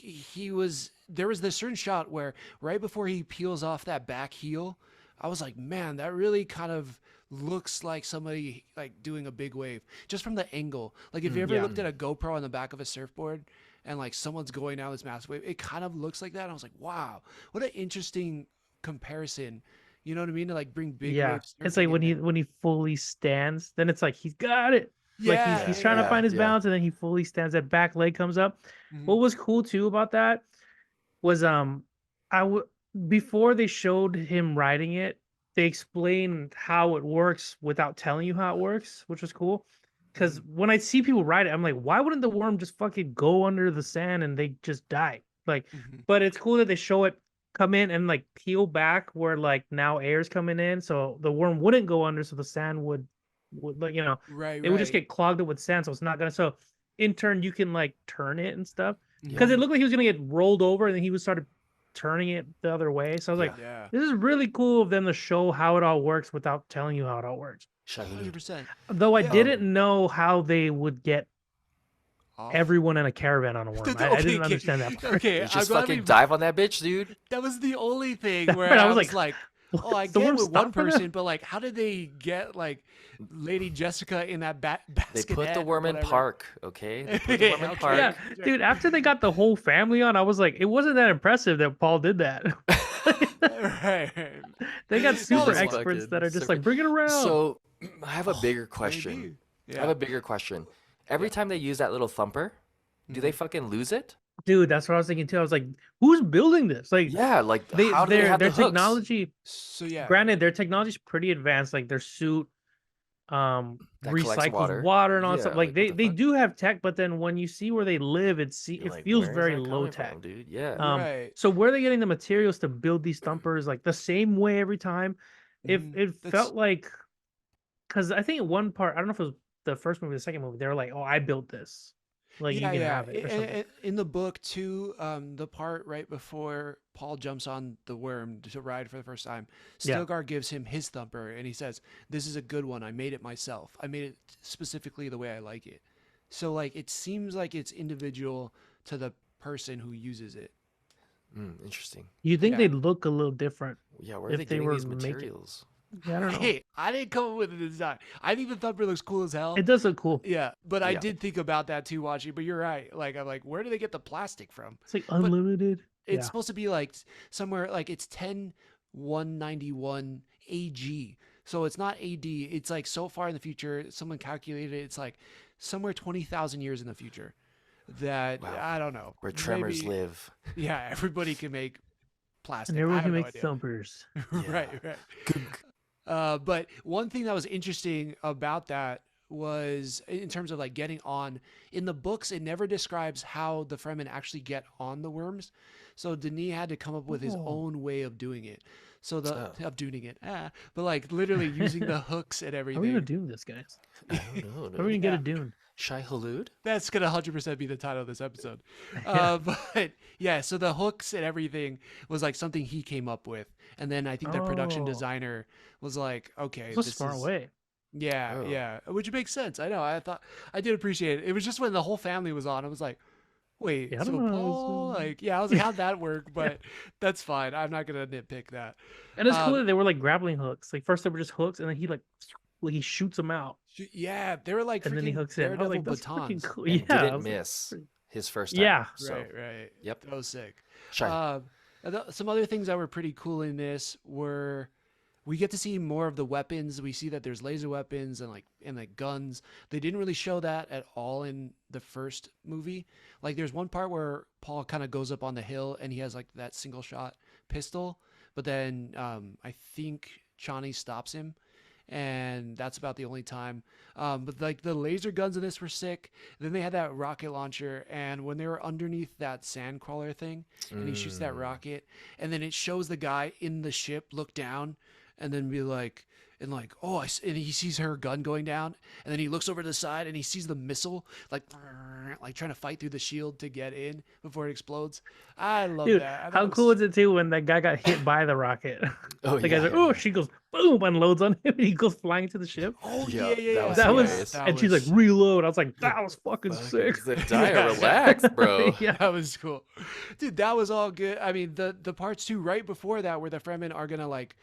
there was this certain shot where right before he peels off that back heel, I was like, man, that really kind of looks like somebody like doing a big wave just from the angle. Like if you ever Yeah. looked at a GoPro on the back of a surfboard and like someone's going down this massive wave, it kind of looks like that. And I was like, wow, what an interesting comparison. You know what I mean? To like bring big Yeah. wave It's surfing like in there. when he fully stands, then it's like he's got it. Like Yeah, he's yeah, trying to yeah. find his Yeah. balance, and then he fully stands. That back leg comes up. What Mhm, was cool too about that was I would before they showed him riding it, they explained how it works without telling you how it works, which was cool. Because mhm, when I see people ride it, I'm like, why wouldn't the worm just fucking go under the sand and they just die? Like, mhm. but it's cool that they show it come in and like peel back where like now air's coming in, so the worm wouldn't go under, so the sand would like Right, it would just right. get clogged up with sand, so it's not gonna. So in turn, you can like turn it and stuff because it Mhm. looked like he was gonna get rolled over, and then he would started turning it the other way. So I was Yeah. like, Yeah. this is really cool of them to show how it all works without telling you how it all works. Shahulud. 100%. Though I Yeah. didn't know how they would get Off. everyone in a caravan on a worm. I Okay, didn't okay. understand that part. Okay, You I'm just glad we fucking dive on that bitch, dude. that was the only thing That where part, I I was was like, like, oh, I "What's the get worm with one stop for them?" person, but like, how did they get like Lady Jessica in that They basket? put the worm in park, okay? They put the worm in Okay. park. Yeah, dude. After they got the whole family on, I was like, it wasn't that impressive that Paul did that. Right. They got That super was fun. experts that are just super- like, bring it around. So I have a bigger question. Maybe. I have Yeah. a bigger question. Every time they use that little thumper, do they fucking lose it? Dude, that's what I was thinking too. I was like, who's building this? Like, Yeah, like they how do they have their the hooks? technology. So yeah. Granted, their technology's pretty advanced. Like their suit, That collects recycles water. water and all that Yeah, stuff. Like like what the they fuck? do have tech, but then when you see where they live, You're it like, feels where is very that low coming tech. from, dude? Yeah. Right. So where are they getting the materials to build these thumpers like the same way every time? Mhm. It That's felt like because I think one part, I don't know if it was the first movie or the second movie, they were like, "Oh, I built this, like you yeah, can yeah. have it or something." In the book too, the part right before Paul jumps on the worm to ride for the first time, Yeah. Stilgar gives him his thumper, and he says, "This is a good one. I made it myself. I made it specifically the way I like it." So like, it seems like it's individual to the person who uses it. Interesting. You think Yeah. they'd look a little different Yeah, where are if they they getting were these making? materials? Yeah, I don't know. Hey, I didn't come up with the design. I think the thumper looks cool as hell. It does look cool. Yeah, but I Yeah. did think about that too watching. But you're right. Like I'm like, where do they get the plastic from? It's like unlimited. It's Yeah. supposed to be like somewhere like it's 10191 AG. So it's not AD. It's like so far in the future. Someone calculated it, it's like somewhere 20,000 years in the future. That Wow. I don't know. Where tremors Maybe- live. Yeah, everybody can make plastic. And everyone I can have no make idea. thumpers. Right, right. But one thing that was interesting about that was in terms of like getting on in the books, it never describes how the Fremen actually get on the worms. So Denis had to come up with his Oh. own way of doing it. So Oh. of doing it, but like literally using the hooks and How are we everything. gonna do this, guys? I don't know. How are we dude. gonna get Yeah. a dune? Shai Halud? That's gonna 100% be the title of this episode. Yeah. But yeah, so the hooks and everything was like something he came up with, and then I think the production Oh. designer was like, okay, It's a this smart is way. Yeah, Oh. yeah, which makes sense. I know. I thought I did appreciate it. It was just when the whole family was on, I was like, wait, Yeah, I so don't know how this Paul, is- like, yeah, I was like, how'd that work? But that's fine. I'm not gonna nitpick that. And it's cool Um, that they were like grappling hooks. Like first they were just hooks, and then he shoots them out, Yeah, they were like and then he freaking hooks in. I was Daredevil like, that's fucking batons. cool. And Yeah, I didn't was like, miss pretty- his first time. Yeah. So, Right, right. Yep. That was sick. Shai. Some other things that were pretty cool in this were we get to see more of the weapons. We see that there's laser weapons and like guns. They didn't really show that at all in the first movie. Like there's one part where Paul kind of goes up on the hill and he has like that single shot pistol, but then I think Chani stops him, and that's about the only time. But like the laser guns in this were sick. Then they had that rocket launcher, and when they were underneath that sand crawler thing, and he shoots that rocket, and then it shows the guy in the ship look down, and then be like, and like, and he sees her gun going down, and then he looks over to the side and he sees the missile like trying to fight through the shield to get in before it explodes. I love Dude, that. how cool is it too when that guy got hit by the rocket? Oh The yeah, guy's like, yeah, oh, yeah. she goes boom, unloads on him, and he goes flying to the ship. Oh Yeah, yeah, yeah, that yeah. was That was, hilarious. and she's like, reload. I was like, that was fucking sick. Zendaya, Yeah. relax, bro. Yeah. That was cool, dude. That was all good. I mean, the parts too right before that, where the Fremen are gonna like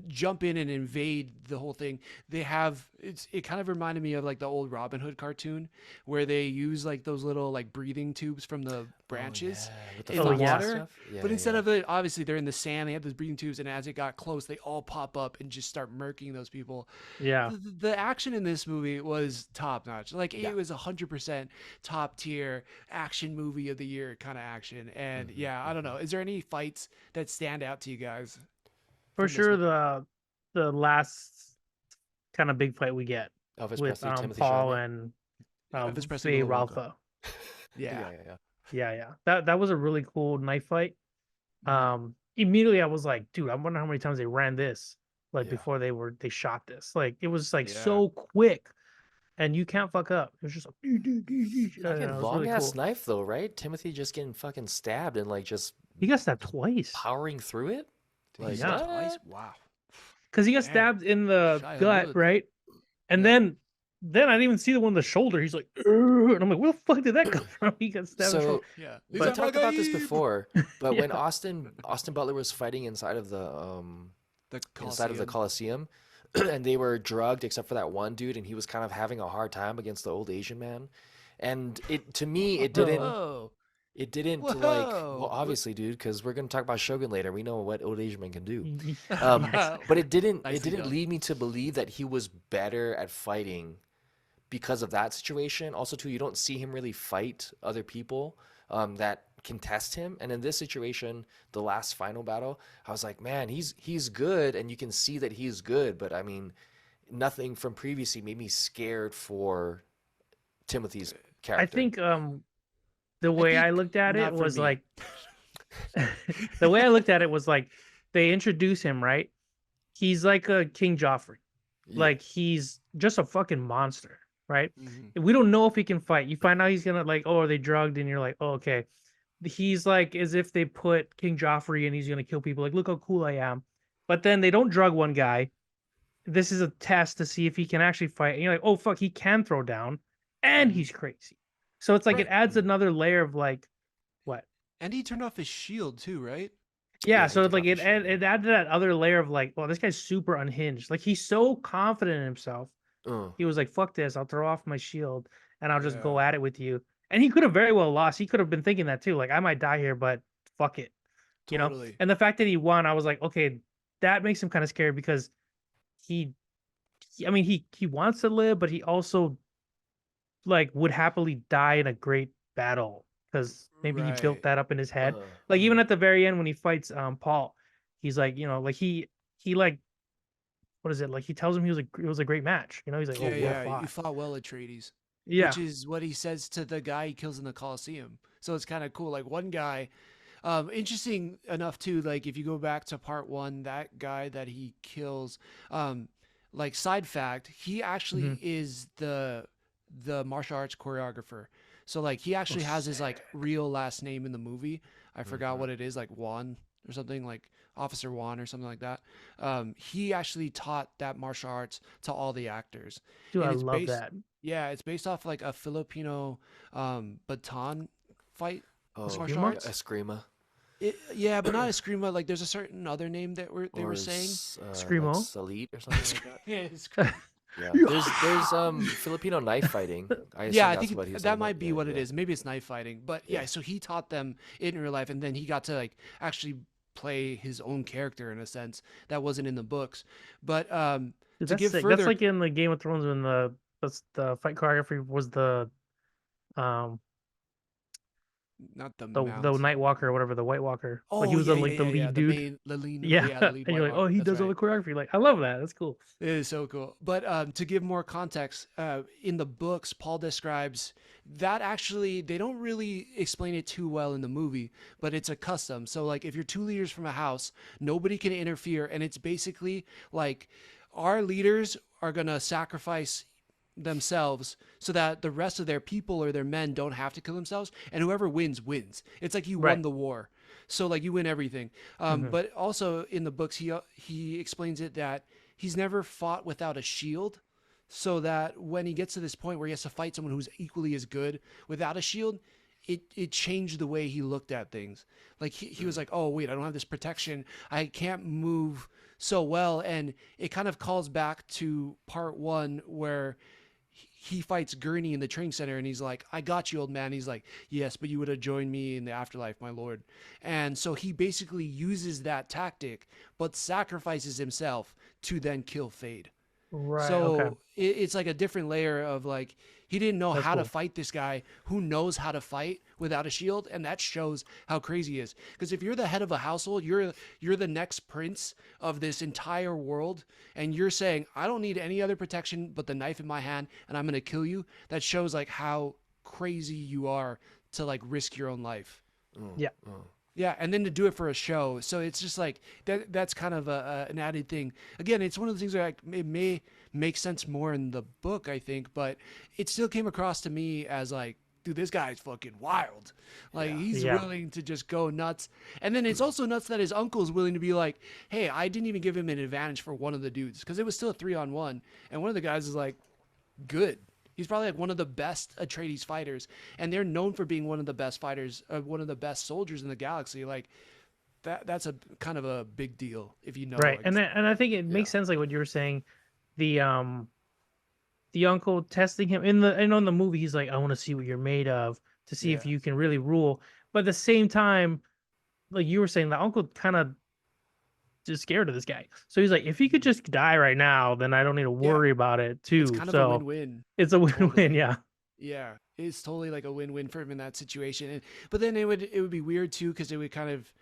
jump in and invade the whole thing. They have it kind of reminded me of like the old Robin Hood cartoon, where they use like those little like breathing tubes from the branches With in Oh, the yeah. water. stuff? Yeah, But yeah, instead yeah. of it, obviously they're in the sand. They have those breathing tubes, and as it got close, they all pop up and just start murking those people. Yeah. The action in this movie was top notch. Like Yeah. it was 100% top tier action movie of the year kind of action. And Mhm, yeah, I don't know. Is there any fights that stand out to you guys? For from this sure, movie? the last kind of big fight we get Elvis with Presley, Timothy Paul Chalamet. and Elvis Presley Faye Willy Wonka. Ralpho. Yeah. Yeah, yeah, yeah. Yeah. That was a really cool knife fight. Mhm. Immediately I was like, dude, I wonder how many times they ran this, like Yeah. before they shot this. Like it was like Yeah. so quick, and you can't fuck up. It was just like, it Fucking was long really ass cool. knife though, right? Timothy just getting fucking stabbed and like just He got stabbed twice powering through it. Did he Like, say Yeah. twice? what? Wow. because he got Damn. stabbed in the Shia gut, LaBeouf. right? And Yeah. then I didn't even see the one in the shoulder. He's like, "Ugh," and I'm like, where the fuck did that come from? He got stabbed in the shoulder. So Yeah. we But- talked about this before, but when Yeah. Austin Butler was fighting inside of the Coliseum, and they were drugged except for that one dude, and he was kind of having a hard time against the old Asian man. And to me, it didn't Whoa. like, Whoa. well, obviously, dude, because we're gonna talk about Shogun later. We know what old Asian men can do. Nice. But it didn't Nicely done. lead me to believe that he was better at fighting because of that situation. Also, too, you don't see him really fight other people that can test him. And in this situation, the last final battle, I was like, man, he's good, and you can see that he's good. But I mean, nothing from previously made me scared for Timothy's character. I think the way I think looked at it not for was me. like the way I looked at it was like they introduce him, right? He's like a King Joffrey. Yeah. Like he's just a fucking monster, right? Mhm. We don't know if he can fight. You find out he's gonna like, oh, are they drugged? And you're like, oh, okay. He's like as if they put King Joffrey and he's gonna kill people. Like, look how cool I am. But then they don't drug one guy. This is a test to see if he can actually fight. And you're like, oh fuck, he can throw down, and Mhm. he's crazy. So it's like it Right. adds another layer of like, what? And he turned off his shield too, right? Yeah, Yeah, he so took like off his shield, it added that other layer of like, well, this guy's super unhinged. Like he's so confident in himself. He was like, "Fuck this! I'll throw off my shield and I'll just go Yeah. at it with you." And he could have very well lost. He could have been thinking that too. Like, I might die here, but fuck it, you know. Totally. And the fact that he won, I was like, okay, that makes him kind of scary because I mean, he wants to live, but he also like would happily die in a great battle because maybe he built Right. that up in his head. Like even at the very end when he fights Paul, he's like, you know, like he like what is it? Like he tells him it was a great match. You know, he's like, Yeah, oh, well yeah. You fought. fought well, Atreides. Yeah. Which is what he says to the guy he kills in the Colosseum. So it's kind of cool. Like one guy, interesting enough too. Like if you go back to part one, that guy that he kills, like side fact, he actually Mhm. is the martial arts choreographer. So like he actually has his like real last name in the movie. I forgot what it is, like Juan or something, like Officer Juan or something like that. He actually taught that martial arts to all the actors. Dude, And I it's love based- that. Yeah, it's based off like a Filipino baton fight. Oh, martial Eskrima? arts? Eskrima. Yeah, but not Eskrima. Like there's a certain other name that they were Or saying. Screamo? Like Salit or something like that. Yeah, Eskrima. Yeah. There's Filipino knife fighting. I assume Yeah, I that's think what he's that talking might about. be Yeah, what it yeah. is. Maybe it's knife fighting. But yeah, Yeah. so he taught them in real life, and then he got to like actually play his own character in a sense that wasn't in the books. But Dude, to that's give sick. further, That's like in the Game of Thrones when the fight choreography was the not the the mounts. Night Walker or whatever, the White Walker. Oh, like he was yeah, the like yeah, the yeah, lead yeah, dude. the lead, Yeah, the lead and you're White like, oh, Walker, he that's does all the right. choreography. Like, I love that. That's cool. It is so cool. But to give more context, in the books, Paul describes that actually they don't really explain it too well in the movie, but it's a custom. So like if you're 2 liters from a house, nobody can interfere, and it's basically like our leaders are going to sacrifice themselves so that the rest of their people or their men don't have to kill themselves, and whoever wins wins. It's like you won Right. the war, so like you win everything. Hmm. But also in the books he explains it that he's never fought without a shield, so that when he gets to this point where he has to fight someone who's equally as good without a shield, it changed the way he looked at things. Like he was like, oh wait, I don't have this protection, I can't move so well. And it kind of calls back to part one where he fights Gurney in the training center, and he's like, I got you, old man. He's like, yes, but you would have joined me in the afterlife, my lord. And so he basically uses that tactic, but sacrifices himself to then kill Fade. Right. Okay. So it's like a different layer of like, he didn't know That's how to cool. fight this guy who knows how to fight without a shield, and that shows how crazy he is. Because if you're the head of a household, you're the next prince of this entire world, and you're saying, I don't need any other protection but the knife in my hand, and I'm gonna kill you. That shows like how crazy you are to like risk your own life. Yeah. Yeah, and then to do it for a show, so it's just like that's kind of an added thing. Again, it's one of the things that like, it may make sense more in the book, I think, but it still came across to me as like, dude, this guy's fucking wild. Like he's Yeah. willing to just go nuts. And then it's also nuts that his uncle's willing to be like, hey, I didn't even give him an advantage for one of the dudes because it was still a 3-on-1, and one of the guys is like, good. He's probably like one of the best Atreides fighters, and they're known for being one of the best fighters, one of the best soldiers in the galaxy. Like that's a kind of a big deal if you know. Right. Like, And I think it makes sense, like what you were saying. The uncle testing him in the, and on the movie, he's like, I want to see what you're made of to see if yeah, you can really rule. But at the same time, like you were saying, the uncle kind of just scared of this guy. So he's like, if he could just die right now, then I don't need to yeah, worry about it it's too. kind of a So win-win. it's a win-win. Totally. Yeah. Yeah, it's totally like a win-win for him in that situation. But then it would be weird too because it would kind of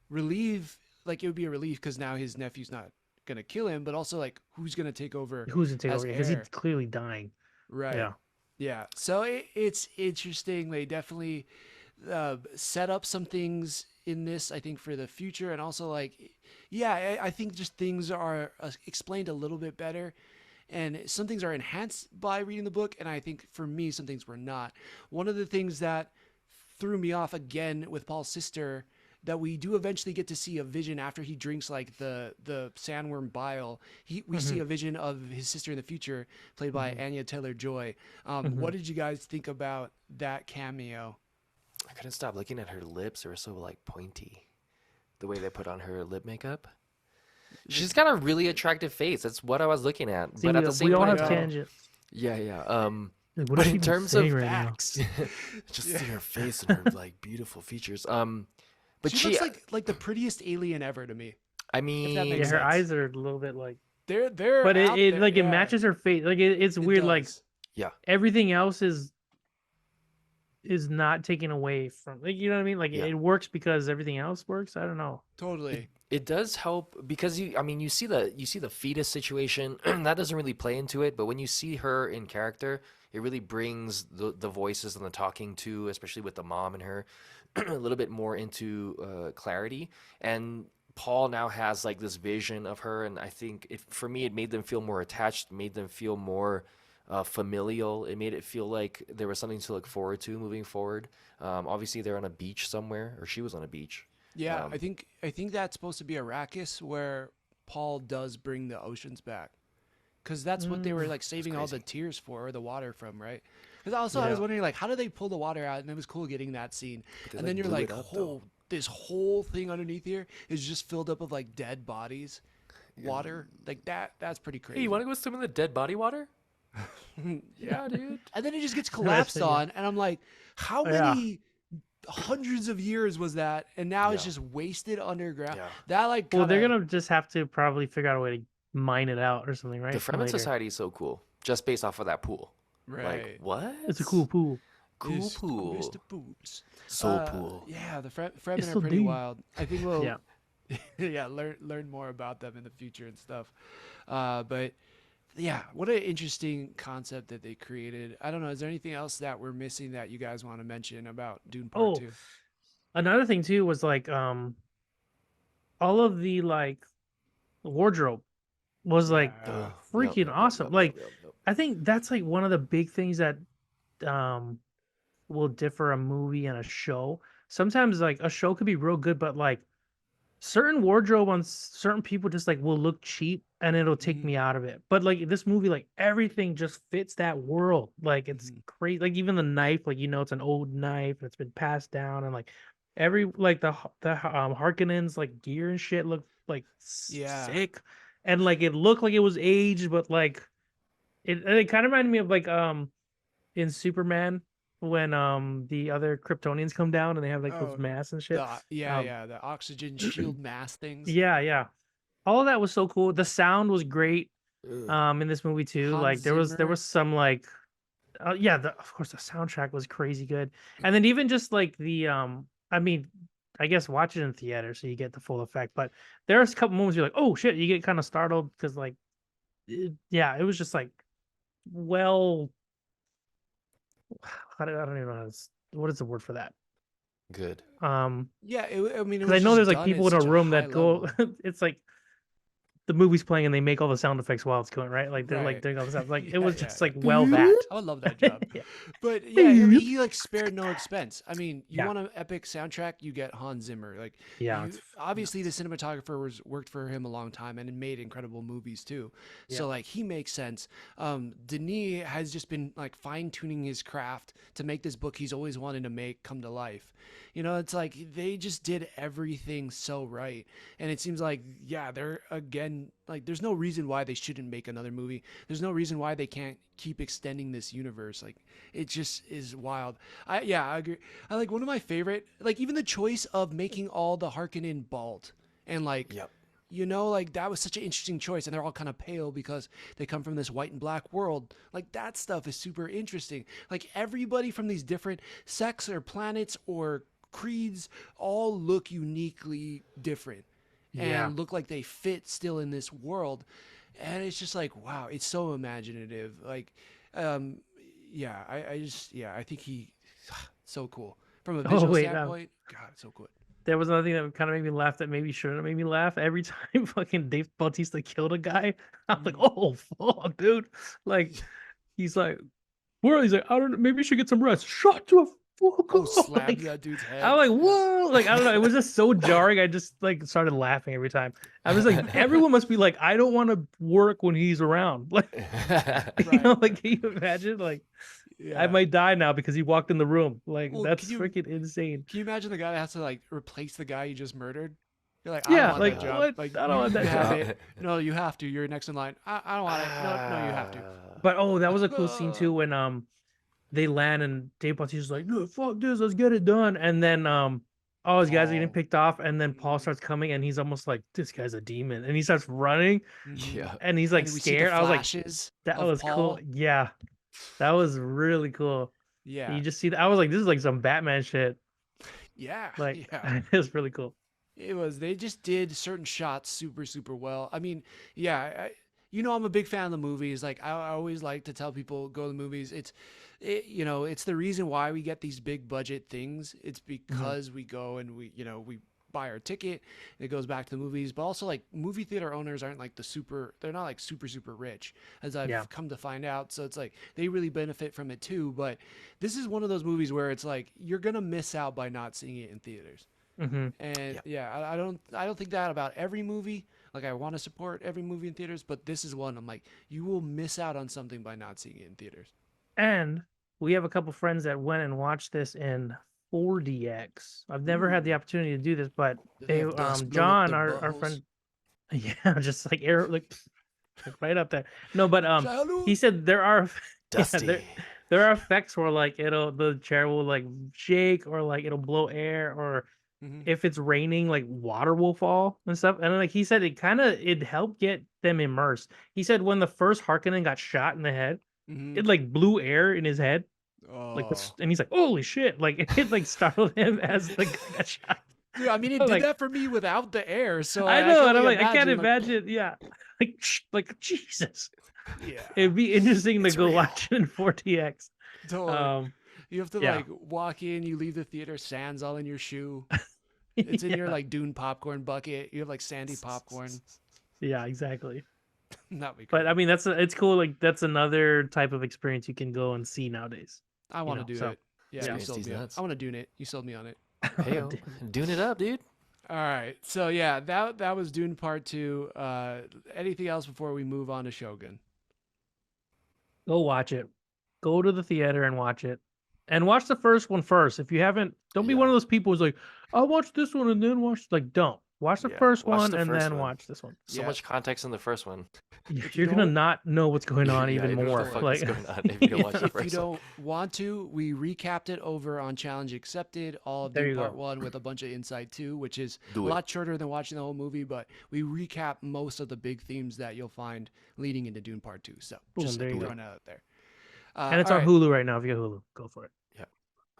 relieve, like it would be a relief because now his nephew's not gonna kill him, but also like who's gonna take over Who's gonna take as over? Because he's heir? clearly dying. Right. Yeah. Yeah. So it's interesting. They definitely set up some things in this, I think, for the future, and also like, yeah, I think just things are explained a little bit better. And some things are enhanced by reading the book, and I think for me, some things were not. One of the things that threw me off again with Paul's sister, that we do eventually get to see a vision after he drinks like the sandworm bile. We see a vision of his sister in the future, played by Anya Taylor-Joy. What did you guys think about that cameo? I couldn't stop looking at her lips. They were so like pointy. The way they put on her lip makeup. She's got a really attractive face. That's what I was looking at. See, But at the we same all point, have know. tangents. yeah. Like, what But is she in even terms of saying right now? facts, just see her face and her like beautiful features. But She looks like the prettiest alien ever to me. I that mean, makes Yeah, her sense. eyes are a little bit like, They're but out it there, like it yeah. matches her face. Like it's It weird. Like does. yeah, everything else is not taken away from, like, you know what I mean? Like Yeah. it works because everything else works. I don't know. Totally. it does help because you see the fetus situation that doesn't really play into it, but when you see her in character, it really brings the voices and the talking to, especially with the mom and her, a little bit more into clarity. And Paul now has like this vision of her, and I think for me it made them feel more attached, made them feel more familial. It made it feel like there was something to look forward to moving forward. Obviously, they're on a beach somewhere, or she was on a beach. Yeah, I think that's supposed to be Arrakis, where Paul does bring the oceans back, because that's what they were like saving all the tears for, or the water from, right? Because also I was Yeah. wondering like, how do they pull the water out? And it was cool getting that scene. they, And like, then you're blew like, it up, though. this whole thing underneath here is just filled up with like dead bodies, water, like that's pretty crazy. Hey, you want to go swim in the dead body water? Yeah, dude. And then it just gets collapsed yeah. on, and I'm like, how Yeah. many hundreds of years was that? And now it's Yeah. just wasted underground. Yeah. That like Well, they're kinda- gonna just have to probably figure out a way to mine it out or something, right? The Fremen Later. Society is so cool, just based off of that pool. right. Like what? It's a cool pool. cool It's pool. coolest of pools. So cool. Yeah, the Fremen It's are so pretty deep. wild. I think we'll Yeah. yeah learn more about them in the future and stuff. But yeah, what an interesting concept that they created. I don't know. Is there anything else that we're missing that you guys want to mention about Dune Part Oh, Two? another thing too was like all of the like wardrobe was like Yeah. Yep, freaking yep, yep, awesome. yep, yep, Like yep, yep. I think that's like one of the big things that um will differ a movie and a show. Sometimes like a show could be real good, but like certain wardrobe on certain people just like will look cheap and it'll take Mhm. me out of it. But like this movie, like everything just fits that world. Like it's Mhm. crazy. Like even the knife, like it's an old knife that's been passed down, and like every like the Harkonnens like gear and shit look like Yeah. sick, and like it looked like it was aged, but like it kind of reminded me of like in Superman when the other Kryptonians come down and they have like those Oh, masks and shit. Um yeah, the oxygen shield mask things. yeah, yeah. All of that was so cool. The sound was great Ugh. in this movie too. Hans Like there was Zimmer. some like yeah, of course the soundtrack was crazy good. And then even just like the I mean, I guess watch it in theater so you get the full effect, but there's a couple moments you're like, "Oh shit," you get kind of startled because like yeah, it was just like well I don't even know what is the word for that? Good. Yeah, I mean, it Because I was know just there's like done at people in a such a room high that go level. it's like the movie's playing and they make all the sound effects while it's going, right? Like they're like Right. doing all the sounds. Like it Yeah, was yeah, just yeah. like well that. I would love that job. Yeah. But yeah, I mean, he like spared no expense. I mean, you Yeah. want an epic soundtrack, you get Hans Zimmer. Like Yeah. you It's obviously the nuts. cinematographer was worked for him a long time and it made incredible movies too. Yeah. So like he makes sense. Denis has just been like fine tuning his craft to make this book he's always wanted to make come to life. You know, it's like they just did everything so right. And it seems like, yeah, they're again, like, there's no reason why they shouldn't make another movie. There's no reason why they can't keep extending this universe. Like, it just is wild. Yeah, I agree. I like one of my favorite, like, even the choice of making all the Harkonnen bald. And, like, Yep. you know, like that was such an interesting choice, and they're all kind of pale because they come from this white and black world. Like that stuff is super interesting. Like everybody from these different sects or planets or creeds all look uniquely different Yeah. and look like they fit still in this world. And it's just like, wow, it's so imaginative. Like, um, yeah, I just, yeah, I think he, so cool. From a Oh visual wait, standpoint, God, it's so good. there was another thing that kind of made me laugh that maybe shouldn't have made me laugh. Every time fucking Dave Bautista killed a guy, I'm like, Mhm. oh fuck, dude. Like he's like, where? He's like, I don't know, maybe you should get some rest. Shut the fuck Oh, up. slammed Like that dude's I'm head. like, Yeah. whoa, like I don't know. It was just so jarring. I just like started laughing every time. I was like, everyone must be like, I don't want to work when he's around. Like, Right. like can you imagine? Like, I Yeah. might die now because he walked in the room. Like, Well, that's freaking insane. can you imagine the guy that has to like replace the guy you just murdered? You're like, I don't Yeah, Oh want my like that god. job. what? Like I don't want you that have job. it. No, you have to. You're next in line. I don't want it. No, no, you have to. But oh, that was a cool scene too when they land and Dave Bautista's like, no, fuck this, let's get it done. And then all his guys are getting Paul. picked off, and then Paul Mhm. starts coming and he's almost like, this guy's a demon. And he starts running Mhm. Yeah. and he's And like then we see the scared. I was like, flashes that of was cool. Paul. Yeah, that was really cool. Yeah. You just see that. I was like, this is like some Batman shit. Yeah. Like Yeah. it was really cool. It was. They just did certain shots super, super well. I mean, yeah. You know, I'm a big fan of the movies. Like, I always like to tell people go to the movies. You know, it's the reason why we get these big budget things. It's Mhm. because we go and we buy our ticket and it goes back to the movies. But also, like, movie theater owners aren't like they're not like super, super rich, as Yeah. I've come to find out. So it's like they really benefit from it too. But this is one of those movies where it's like you're gonna miss out by not seeing it in theaters. Hmm. And Yep. yeah, I don't think that about every movie. Like I want to support every movie in theaters, but this is one I'm like, you will miss out on something by not seeing it in theaters. And we have a couple friends that went and watched this in 4DX. I've never had the Ooh, opportunity to do this, but do they they have dust blowing up John, their our buttholes? friend, yeah, just like air like right up there. No, but he Salute. said there are yeah, Dusty. there are effects where like the chair will like shake or like it'll blow air or Hmm. if it's raining like water will fall and stuff. And like he said it helped get them immersed. He said when the first Harkonnen got shot in the head, Hmm. it like blew air in his head like this, Oh, and he's like, "Holy shit!" Like it like startled him as the guy got shot. dude. I mean, it did Like that for me without the air, so I I know, can and I'm only like, I can't imagine. Like, imagine. Yeah, like Jesus. yeah, It'd be interesting to It's go real. watch it in 4DX. totally. Um, You have to yeah, like walk in, you leave the theater, sands all in your shoe. It's in your yeah, like Dune popcorn bucket. You have like sandy popcorn. yeah, exactly. That'd be But cool. I mean, it's cool. Like that's another type of experience you can go and see nowadays. I want to do So it. Yeah, yeah. you Experience sold these me on. nuts. I want to Dune it. You sold me on it. Heyo, doing it up, dude. All right. So yeah, that was Dune Part Two. Anything else before we move on to Shogun? Go watch it. Go to the theater and watch it. And watch the first one first. If you haven't, don't be one of Yeah. those people who's like, I'll watch this one and then watch. Like, don't. Watch the Yeah. first Watch one the and first then one. watch this one. So Yeah. much context in the first one. If you You're gonna don't- not know what's going on Yeah, even you don't know more. what the fuck Like, is going on if you don't watch the If you first one. don't want to, we recapped it over on Challenge Accepted, all of There Dune you Part go. 1 with a bunch of insight too, which is Do a it. lot shorter than watching the whole movie, but we recap most of the big themes that you'll find leading into Dune Part 2. So Boom, just there you go. throwing it out there. and it's all on right. Hulu right now. If you got Hulu, go for it. Yeah.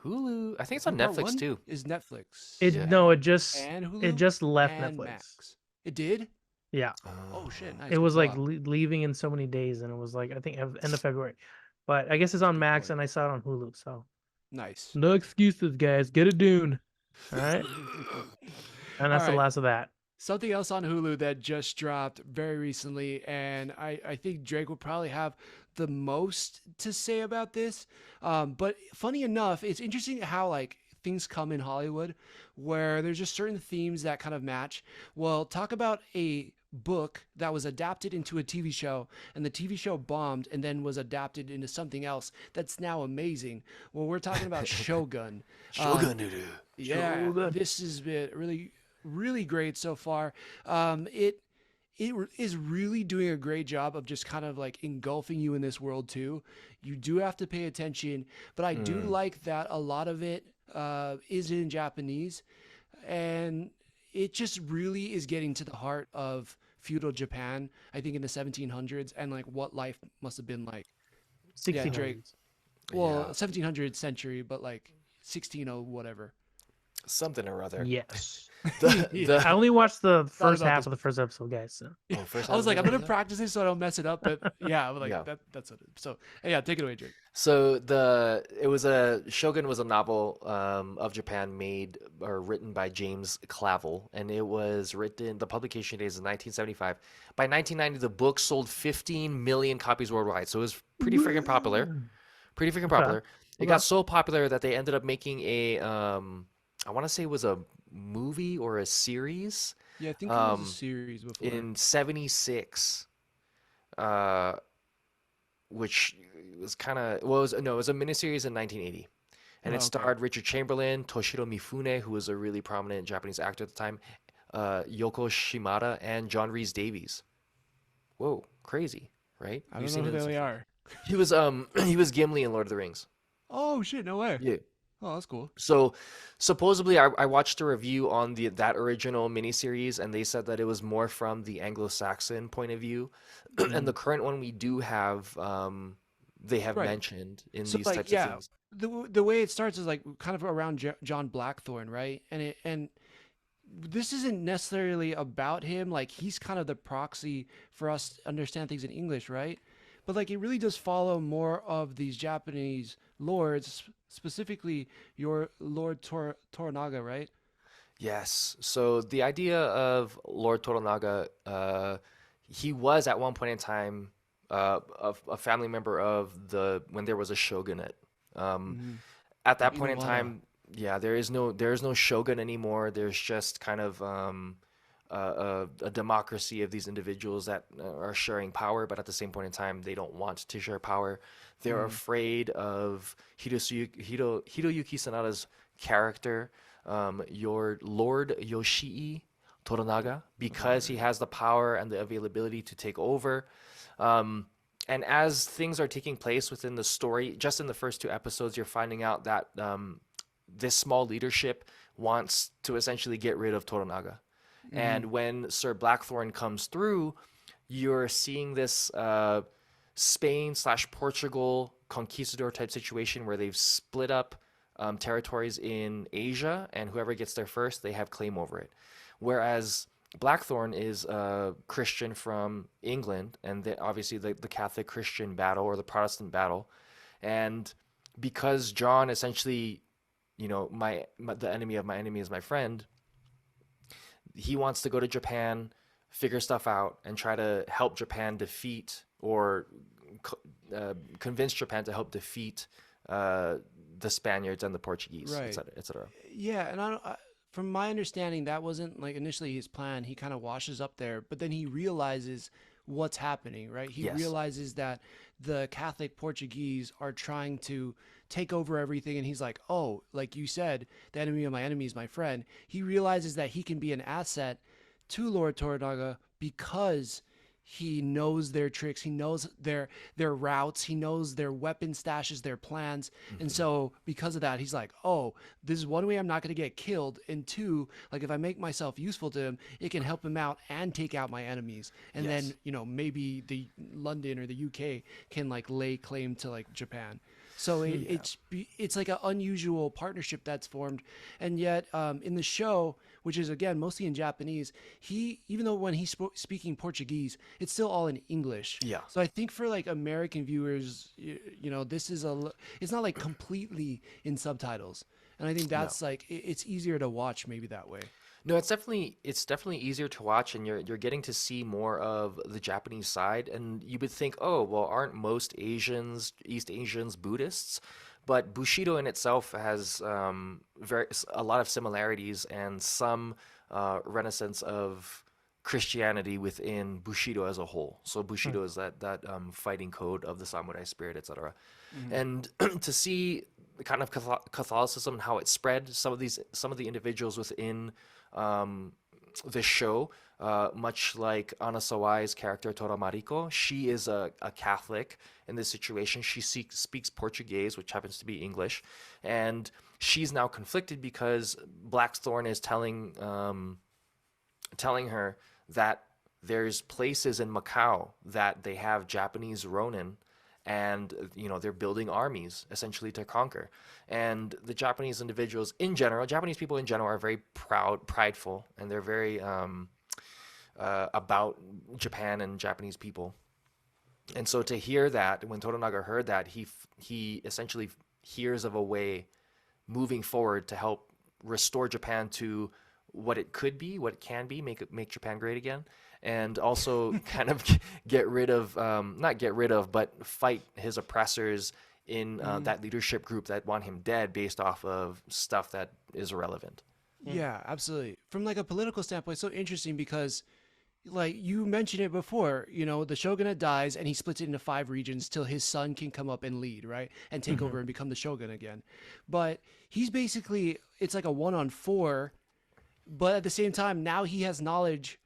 Hulu. I think it's Dune on Part Netflix 1 too. is Netflix. It Yeah. no, it just And Hulu it just left and Netflix. Max. It did? Yeah, Oh shit, nice. it Good was like call. leaving in so many days, and it was like I think end of February. But I guess it's on Good Max, point. and I saw it on Hulu. So Nice. no excuses, guys. Get a Dune. All right, and that's the All right. last of that. Something else on Hulu that just dropped very recently, and I think Drake will probably have the most to say about this. But funny enough, it's interesting how like things come in Hollywood where there's just certain themes that kind of match. Well, talk about a book that was adapted into a TV show and the TV show bombed and then was adapted into something else that's now amazing. Well, we're talking about Shogun. Shogun doo-doo. Yeah, Shogun. this has been really great so far. It is really doing a great job of just kind of like engulfing you in this world too. You do have to pay attention, but I do like that a lot of it is in Japanese, and it just really is getting to the heart of feudal Japan. I think in the 1700s and like what life must have been like. Yeah, 1600s. Drake. Well, Yeah. 1700th century, but like 1600 whatever. Something or other. Yes. The I only watched the first about half this. of the first episode, guys. So. first I was half like, I'm of gonna the- practice this so I don't mess it up. But yeah, but like Yeah. that's what. So yeah, take it away, Drake. So it was a Shogun was a novel of Japan made or written by James Clavell, and it was written. The publication date is 1975. By 1990, the book sold 15 million copies worldwide, so it was pretty freaking popular. Pretty freaking popular. It got so popular that they ended up making a I want to say it was a movie or a series Yeah, I think it was a series before. in 76. Uh, which was kind of well, it was a miniseries in 1980, and Oh, it okay. starred Richard Chamberlain, Toshiro Mifune, who was a really prominent Japanese actor at the time, Yoko Shimada, and John Rhys Davies. Whoa, crazy, right? I You've don't seen know who it in they some- are. He was he was Gimli in Lord of the Rings. Oh shit, no way. Yeah. Oh, that's cool. So supposedly I watched a review on that original miniseries, and they said that it was more from the Anglo-Saxon point of view, and the current one we do have they have Right. mentioned in So these like types yeah, of things. the way it starts is like kind of around John Blackthorne, right? And this isn't necessarily about him. Like he's kind of the proxy for us to understand things in English, right? But like it really does follow more of these Japanese lords, specifically your Lord Toranaga, right? Yes. So the idea of Lord Toranaga, he was at one point in time a family member of when there was a shogunate. At that point in Imawara. time, yeah, there is no shogun anymore. There's just kind of a democracy of these individuals that are sharing power, but at the same point in time, they don't want to share power. They're afraid of Hiroyuki Sanada's character, your Lord Yoshii Toranaga, because he has the power and the availability to take over. And as things are taking place within the story, just in the first two episodes, you're finding out that this small leadership wants to essentially get rid of Toranaga. And when Sir Blackthorn comes through, you're seeing this Spain/Portugal conquistador type situation where they've split up territories in Asia, and whoever gets there first, they have claim over it. Whereas Blackthorn is a Christian from England, and obviously the Catholic Christian battle or the Protestant battle. And because John essentially, the enemy of my enemy is my friend, he wants to go to Japan, figure stuff out and try to help Japan defeat or convince Japan to help defeat the Spaniards and the Portuguese, Right. etc., etc. Yeah, and from my understanding, that wasn't like initially his plan. He kind of washes up there, but then he realizes what's happening, right? He Yes. realizes that the Catholic Portuguese are trying to take over everything, and he's like, "Oh, like you said, the enemy of my enemy is my friend." He realizes that he can be an asset to Lord Toranaga because he knows their tricks, he knows their routes, he knows their weapon stashes, their plans. And Hmm. so because of that, he's like, "Oh, this is one way I'm not going to get killed, and two, like if I make myself useful to him, it can help him out and take out my enemies. And then, Yes. maybe the London or the UK can like lay claim to like Japan." So Yeah. it's like an unusual partnership that's formed, and yet in the show, which is again mostly in Japanese, he even though when he's speaking Portuguese, it's still all in English. Yeah. So I think for like American viewers, this is it's not like completely in subtitles, and I think No. that's like it's easier to watch maybe that way. No, it's definitely easier to watch, and you're getting to see more of the Japanese side. And you would think, oh, well, aren't most East Asians Buddhists? But Bushido in itself has a lot of similarities and some renaissance of Christianity within Bushido as a whole. So Bushido is that fighting code of the samurai spirit, etc. Hmm. And to see the kind of Catholicism and how it spread, some of the individuals within um, this show, much like Ana Sawai's character Tora Mariko, she is a Catholic in this situation. She speaks Portuguese, which happens to be English, and she's now conflicted because Blackthorn is telling her that there's places in Macau that they have Japanese Ronin, and they're building armies essentially to conquer. And the Japanese individuals in general, Japanese people in general, are very prideful, and they're very about Japan and Japanese people. And so to hear that, when Toranaga heard that, he essentially hears of a way moving forward to help restore Japan to what it could be, what it can be, make Japan great again, and also kind of get rid of, not get rid of, but fight his oppressors in that leadership group that want him dead based off of stuff that is irrelevant. Yeah, absolutely. From like a political standpoint, it's so interesting because like you mentioned it before, the shogunate dies and he splits it into 5 regions till his son can come up and lead, right? And take over and become the shogun again. But he's basically, it's like a 1-on-4, but at the same time, now he has knowledge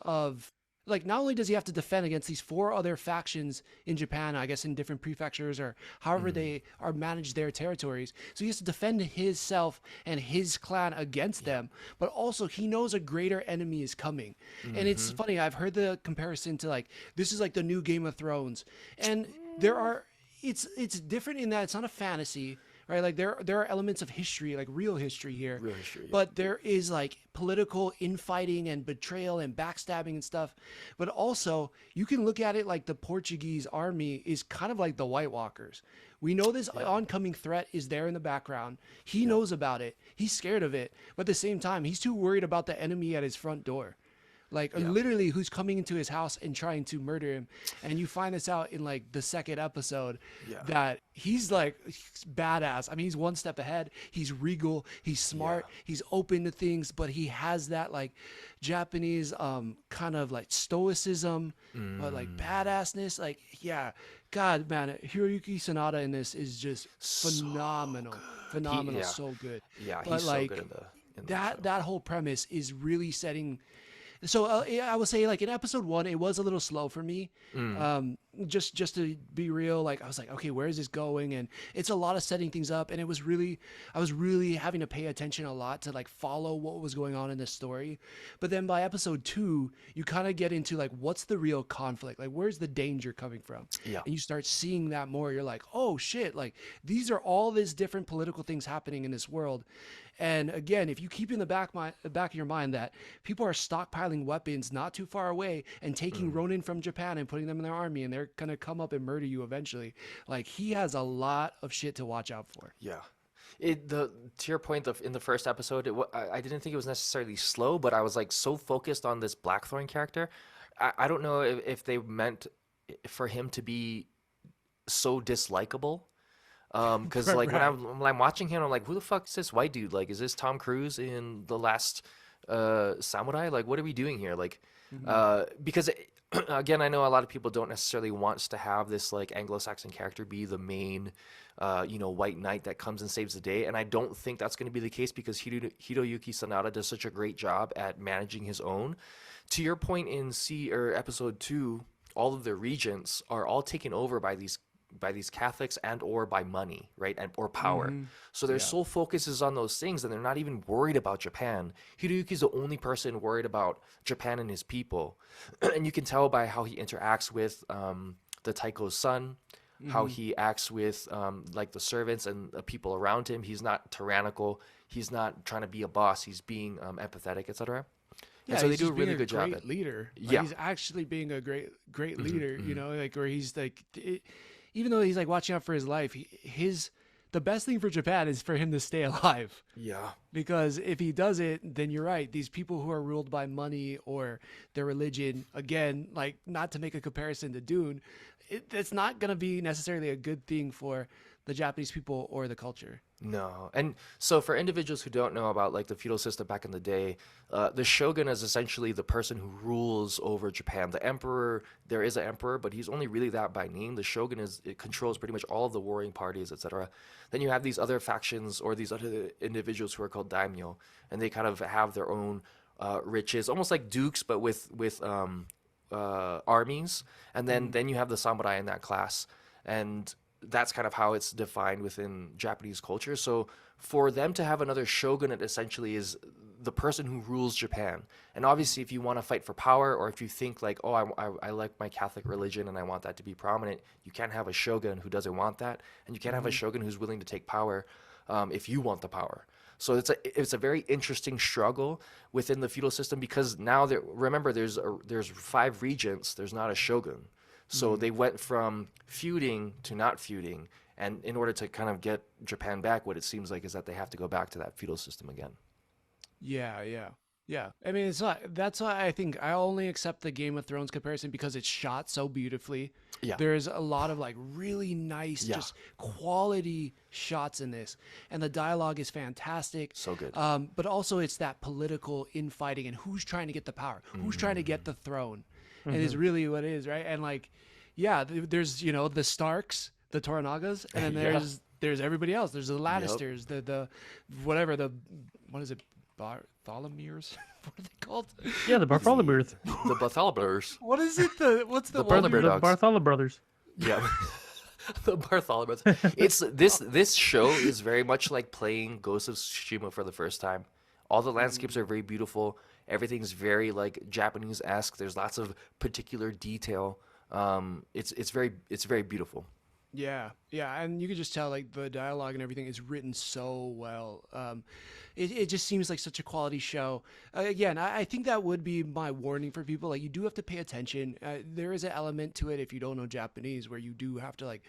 of, like, not only does he have to defend against these 4 other factions in Japan, I guess in different prefectures or however they are managed their territories, so he has to defend himself and his clan against them, but also he knows a greater enemy is coming. And it's funny, I've heard the comparison to like this is like the new Game of Thrones, and there are it's different in that it's not a fantasy, right? Like there are elements of history, like real history here, Real history, yeah. but there is like political infighting and betrayal and backstabbing and stuff. But also, you can look at it like the Portuguese army is kind of like the White Walkers. We know this oncoming threat is there in the background. He knows about it. He's scared of it, but at the same time, he's too worried about the enemy at his front door. Like literally who's coming into his house and trying to murder him. And you find this out in like the second episode that he's like he's badass. I mean, he's one step ahead. He's regal, he's smart, he's open to things, but he has that like Japanese kind of like stoicism, but like badassness. Like, yeah, God, man, Hiroyuki Sanada in this is just phenomenal. Phenomenal, yeah. so good. Yeah, But he's so like good in the that show. that whole premise is really setting. So yeah, I would say like in episode 1, it was a little slow for me. Just to be real, like I was like, okay, where is this going? And it's a lot of setting things up, and I was really having to pay attention a lot to like follow what was going on in the story. But then by episode 2, you kind of get into like what's the real conflict? Like where's the danger coming from? Yeah. And you start seeing that more. You're like, oh shit, like these are all these different political things happening in this world. And again, if you keep in the back of your mind that people are stockpiling weapons not too far away and taking Ronin from Japan and putting them in their army, and they're gonna come up and murder you eventually, like he has a lot of shit to watch out for. Yeah. To your point, in the first episode, I didn't think it was necessarily slow, but I was like so focused on this Blackthorn character. I don't know if they meant for him to be so dislikable. Because like Right. when I'm watching him, I'm like, who the fuck is this white dude? Like, is this Tom Cruise in the last Samurai? Like, what are we doing here? Like, because again, I know a lot of people don't necessarily want to have this like Anglo-Saxon character be the main, white knight that comes and saves the day, and I don't think that's going to be the case because Hiroyuki Sanada does such a great job at managing his own. To your point in episode 2, all of the regents are all taken over by these Catholics and or by money, right? And or power. So their sole focus is on those things and they're not even worried about Japan. Hiroyuki's the only person worried about Japan and his people. And you can tell by how he interacts with the Taiko's son, how he acts with like the servants and the people around him. He's not tyrannical. He's not trying to be a boss. He's being empathetic, etc. Yeah, And so they he's do a just being really good job great leader. Like, Yeah. he's actually being a great leader. Like where he's like, even though he's like watching out for his life, the best thing for Japan is for him to stay alive. Yeah. Because if he does it, then you're right. These people who are ruled by money or their religion, again, like not to make a comparison to Dune, it's not going to be necessarily a good thing for the Japanese people or the culture. No. And so for individuals who don't know about like the feudal system back in the day, the shogun is essentially the person who rules over Japan. The emperor, there is an emperor, but he's only really that by name. The shogun it controls pretty much all of the warring parties, etc. Then you have these other factions or these other individuals who are called daimyo, and they kind of have their own riches, almost like dukes, but with armies. And then you have the samurai in that class, and that's kind of how it's defined within Japanese culture. So for them to have another shogun, it essentially is the person who rules Japan. And obviously, if you want to fight for power, or if you think like, oh, I like my Catholic religion and I want that to be prominent, you can't have a shogun who doesn't want that, and you can't have a shogun who's willing to take power if you want the power. So it's a very interesting struggle within the feudal system because now remember there's 5 regents. There's not a shogun. So they went from feuding to not feuding, and in order to kind of get Japan back, what it seems like is that they have to go back to that feudal system again. Yeah. I mean, it's not. That's why I think I only accept the Game of Thrones comparison because it's shot so beautifully. Yeah. There's a lot of like really nice, just quality shots in this, and the dialogue is fantastic. So good. But also it's that political infighting and who's trying to get the power, who's trying to get the throne, and is really what it is, right? And like, yeah, there's the Starks, the Toranagas, and then there's everybody else. There's the Lannisters, the whatever what is it? Bartholomews? What are they called? Yeah, the Bartholomew Brothers. The Bartholomews. What is it? What's the The one? Bartholomew The dogs. Bartholomew Brothers. Yeah. The Bartholomews. It's this show is very much like playing Ghost of Tsushima for the first time. All the landscapes are very beautiful. Everything's very like Japanese-esque. There's lots of particular detail. It's very beautiful. Yeah, and you could just tell like the dialogue and everything is written so well. It just seems like such a quality show. Again, I think that would be my warning for people. Like, you do have to pay attention. There is an element to it if you don't know Japanese where you do have to like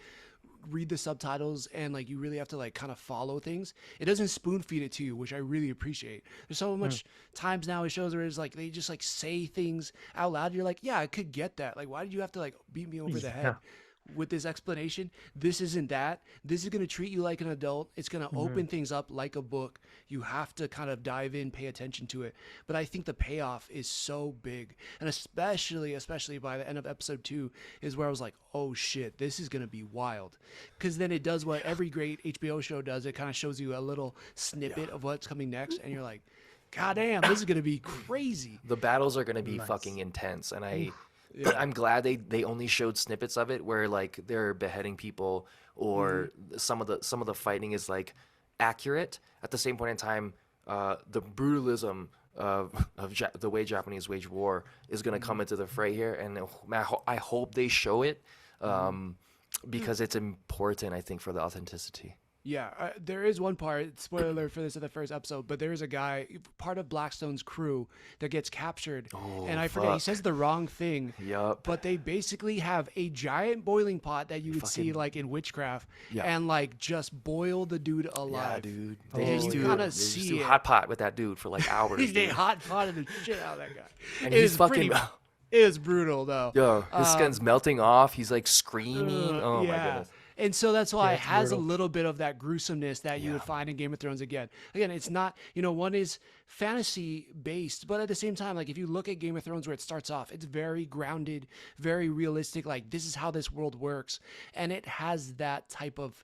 read the subtitles and like you really have to like kind of follow things. It doesn't spoon feed it to you, which I really appreciate. There's so much times now it shows where it's like they just like say things out loud. You're like, yeah, I could get that. Like, why did you have to like beat me over the head with this explanation? This isn't that. This is going to treat you like an adult. It's going to open things up like a book. You have to kind of dive in, pay attention to it. But I think the payoff is so big, and especially by the end of episode 2 is where I was like, oh shit, this is going to be wild. Because then it does what every great HBO show does. It kind of shows you a little snippet of what's coming next, and you're like, god damn, this is going to be crazy. The battles are going to be fucking intense, and I'm glad they only showed snippets of it where like they're beheading people or some of the fighting is like accurate. At the same point in time, the brutalism of the way Japanese wage war is going to come into the fray here, and man, I hope they show it because it's important, I think, for the authenticity. Yeah, there is one part, spoiler alert for this in the first episode, but there is a guy, part of Blackstone's crew, that gets captured. And Oh I forget, he says fuck. the wrong thing, Yup. but they basically have a giant boiling pot that you would see Fucking like in witchcraft yeah. and like just boil the dude Yeah, alive. dude. And you kind of They just see do it. hot pot with that dude for like hours, They dude. hot potted the shit out of that guy. And It he's is fucking pretty, it is brutal though. yo, his skin's Um, melting off. He's like screaming. Oh my yeah. goodness. And so that's why Yeah, it it's has a brutal. little bit of that gruesomeness that you would Yeah. find in Game of Thrones again. Again, it's not, one is fantasy based, but at the same time, like if you look at Game of Thrones where it starts off, it's very grounded, very realistic. Like this is how this world works. And it has that type of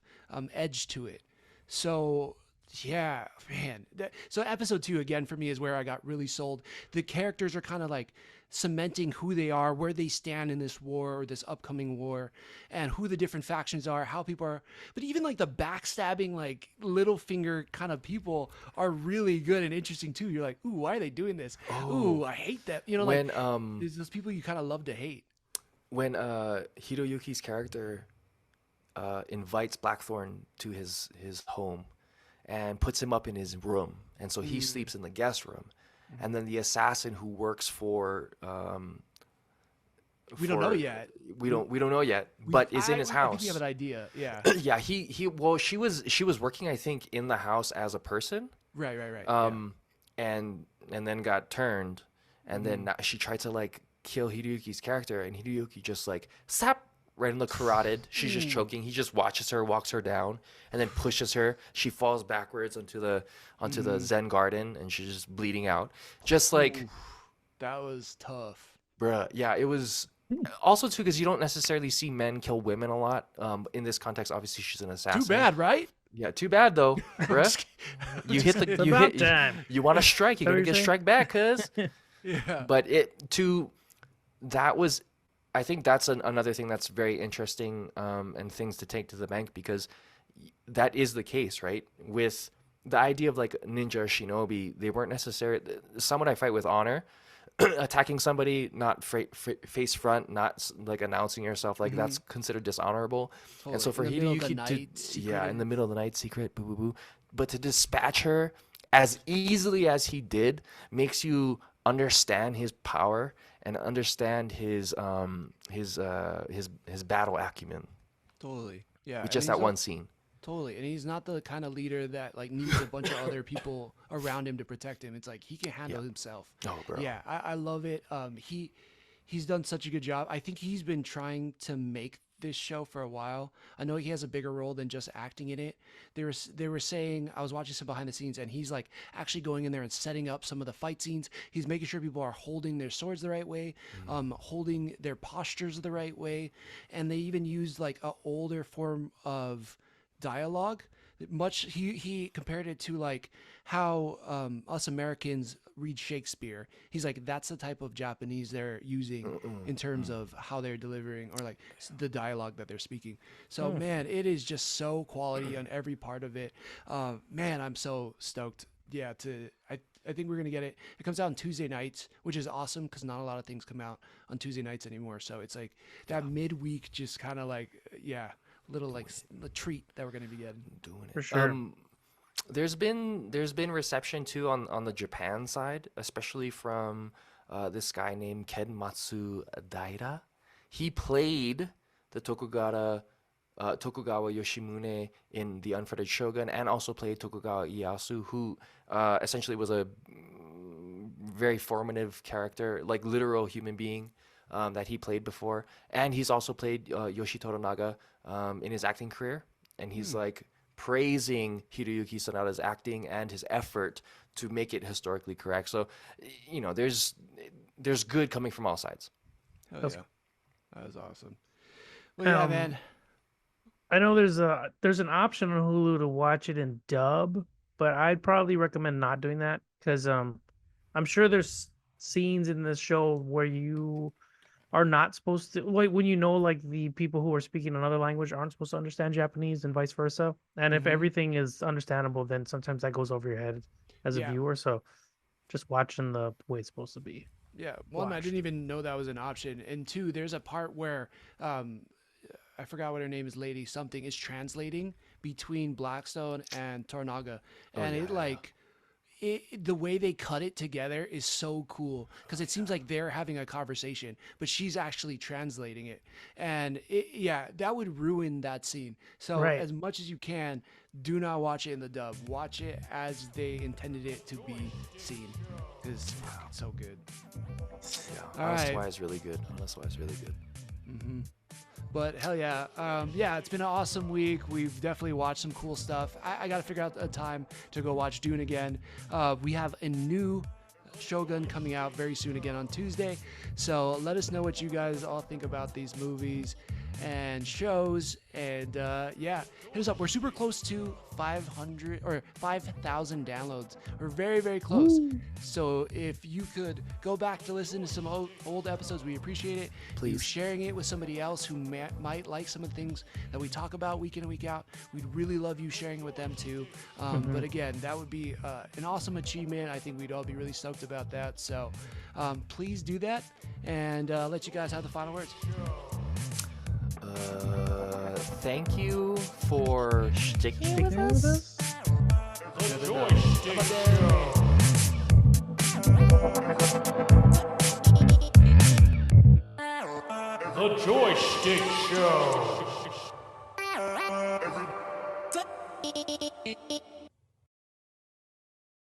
edge to it. So yeah, man. So episode 2 again for me is where I got really sold. The characters are kind of like cementing who they are, where they stand in this war or this upcoming war, and who the different factions are, how people are. But even like the backstabbing, like little finger kind of people are really good and interesting too. You're like, ooh, why are they doing this? Ooh, I hate that. Like When there's those people you kind of love to hate. when Hiroyuki's character invites Blackthorn to his home and puts him up in his room, and so he sleeps in the guest room, and then the assassin who works for We don't know yet. we don't know yet, but is in his I house. think you have an idea. Yeah. Yeah, well, she was working, I think, in the house as a person, Right. Yeah. and then got turned, and then she tried to like kill Hideyuki's character, and Hideyuki just like sap right in the carotid. She's just choking. He just watches her, walks her down, and then pushes her. She falls backwards onto the Zen garden, and she's just bleeding out. Just like, That was tough. bruh, yeah, it was. Also too, because you don't necessarily see men kill women a lot. In this context, obviously she's an assassin. Too bad, right? Yeah, too bad though, bruh. You hit the It's you about hit time. you want to strike, you're Is that gonna what get you're strike back, cuz. Yeah. But that was, I think that's another thing that's very interesting, and things to take to the bank, because that is the case, right? With the idea of like ninja or shinobi, they weren't necessarily someone I fight with honor. Attacking somebody not face front, not like announcing yourself, like that's considered dishonorable. And so for In the middle of the Hideyuki night, to, yeah, secret. in the middle of the night, secret, boo boo boo, but to dispatch her as easily as he did makes you understand his power and understand his battle acumen Totally. Yeah. with and just he's that not- one scene. Totally. And he's not the kind of leader that like needs a bunch of other people around him to protect him. It's like he can handle himself. Oh, bro. Yeah, I love it. He's done such a good job. I think he's been trying to make this show for a while. I know he has a bigger role than just acting in it. They were saying, I was watching some behind the scenes, and he's like actually going in there and setting up some of the fight scenes. He's making sure people are holding their swords the right way, holding their postures the right way, and they even used like a older form of dialogue. Much he compared it to like how us Americans read Shakespeare. He's like, that's the type of Japanese they're using in terms of how they're delivering, or like the dialogue that they're speaking. So man, it is just so quality on every part of it. Man, I'm so stoked. Yeah, I think we're gonna get it. It comes out on Tuesday nights, which is awesome because not a lot of things come out on Tuesday nights anymore. So it's like that midweek, just kind of like little like a treat that we're gonna be getting. Doing it For sure. There's been reception too on the Japan side, especially from this guy named Kenmatsu Daira. He played the Tokugawa Yoshimune in The Unfettered Shogun, and also played Tokugawa Ieyasu, who essentially was a very formative character, like literal human being, that he played before. And he's also played Yoshi Toranaga in his acting career, and he's like praising Hiroyuki Sanada's acting and his effort to make it historically correct. So, there's good coming from all sides. Hell That's- yeah, that was awesome. Well, yeah, Um, man. I know there's an option on Hulu to watch it in dub, but I'd probably recommend not doing that because I'm sure there's scenes in this show where you are not supposed to, like, when like the people who are speaking another language aren't supposed to understand Japanese and vice versa. And if Mhm. everything is understandable, then sometimes that goes over your head as a Yeah. viewer. So just watching the way it's supposed to be. Yeah, one, I watched. didn't even know that was an option, and two, there's a part where I forgot what her name is, Lady something, is translating between Blackstone and Tornaga, and yeah, it like. The way they cut it together is so cool because it seems like they're having a conversation, but she's actually translating it. And that would ruin that scene. So Right. as much as you can, do not watch it in the dub. Watch it as they intended it to be seen because it's fucking so good. Yeah, All Honest right. Why is really good. Honest Why is really good. But hell yeah. It's been an awesome week. We've definitely watched some cool stuff. I got to figure out a time to go watch Dune again. We have a new Shōgun coming out very soon again on Tuesday. So let us know what you guys all think about these movies and shows. And hit us up. We're super close to 500 or 5,000 downloads. We're very, very close. Woo. So if you could go back to listen to some old episodes, we appreciate it. Please. You sharing it with somebody else who might like some of the things that we talk about week in and week out. We'd really love you sharing it with them too. But again, that would be an awesome achievement. I think we'd all be really stoked about that. So please do that, and let you guys have the final words. Thank you for sticking with Sticking with us. us? The Joystick Show. The Joystick Show.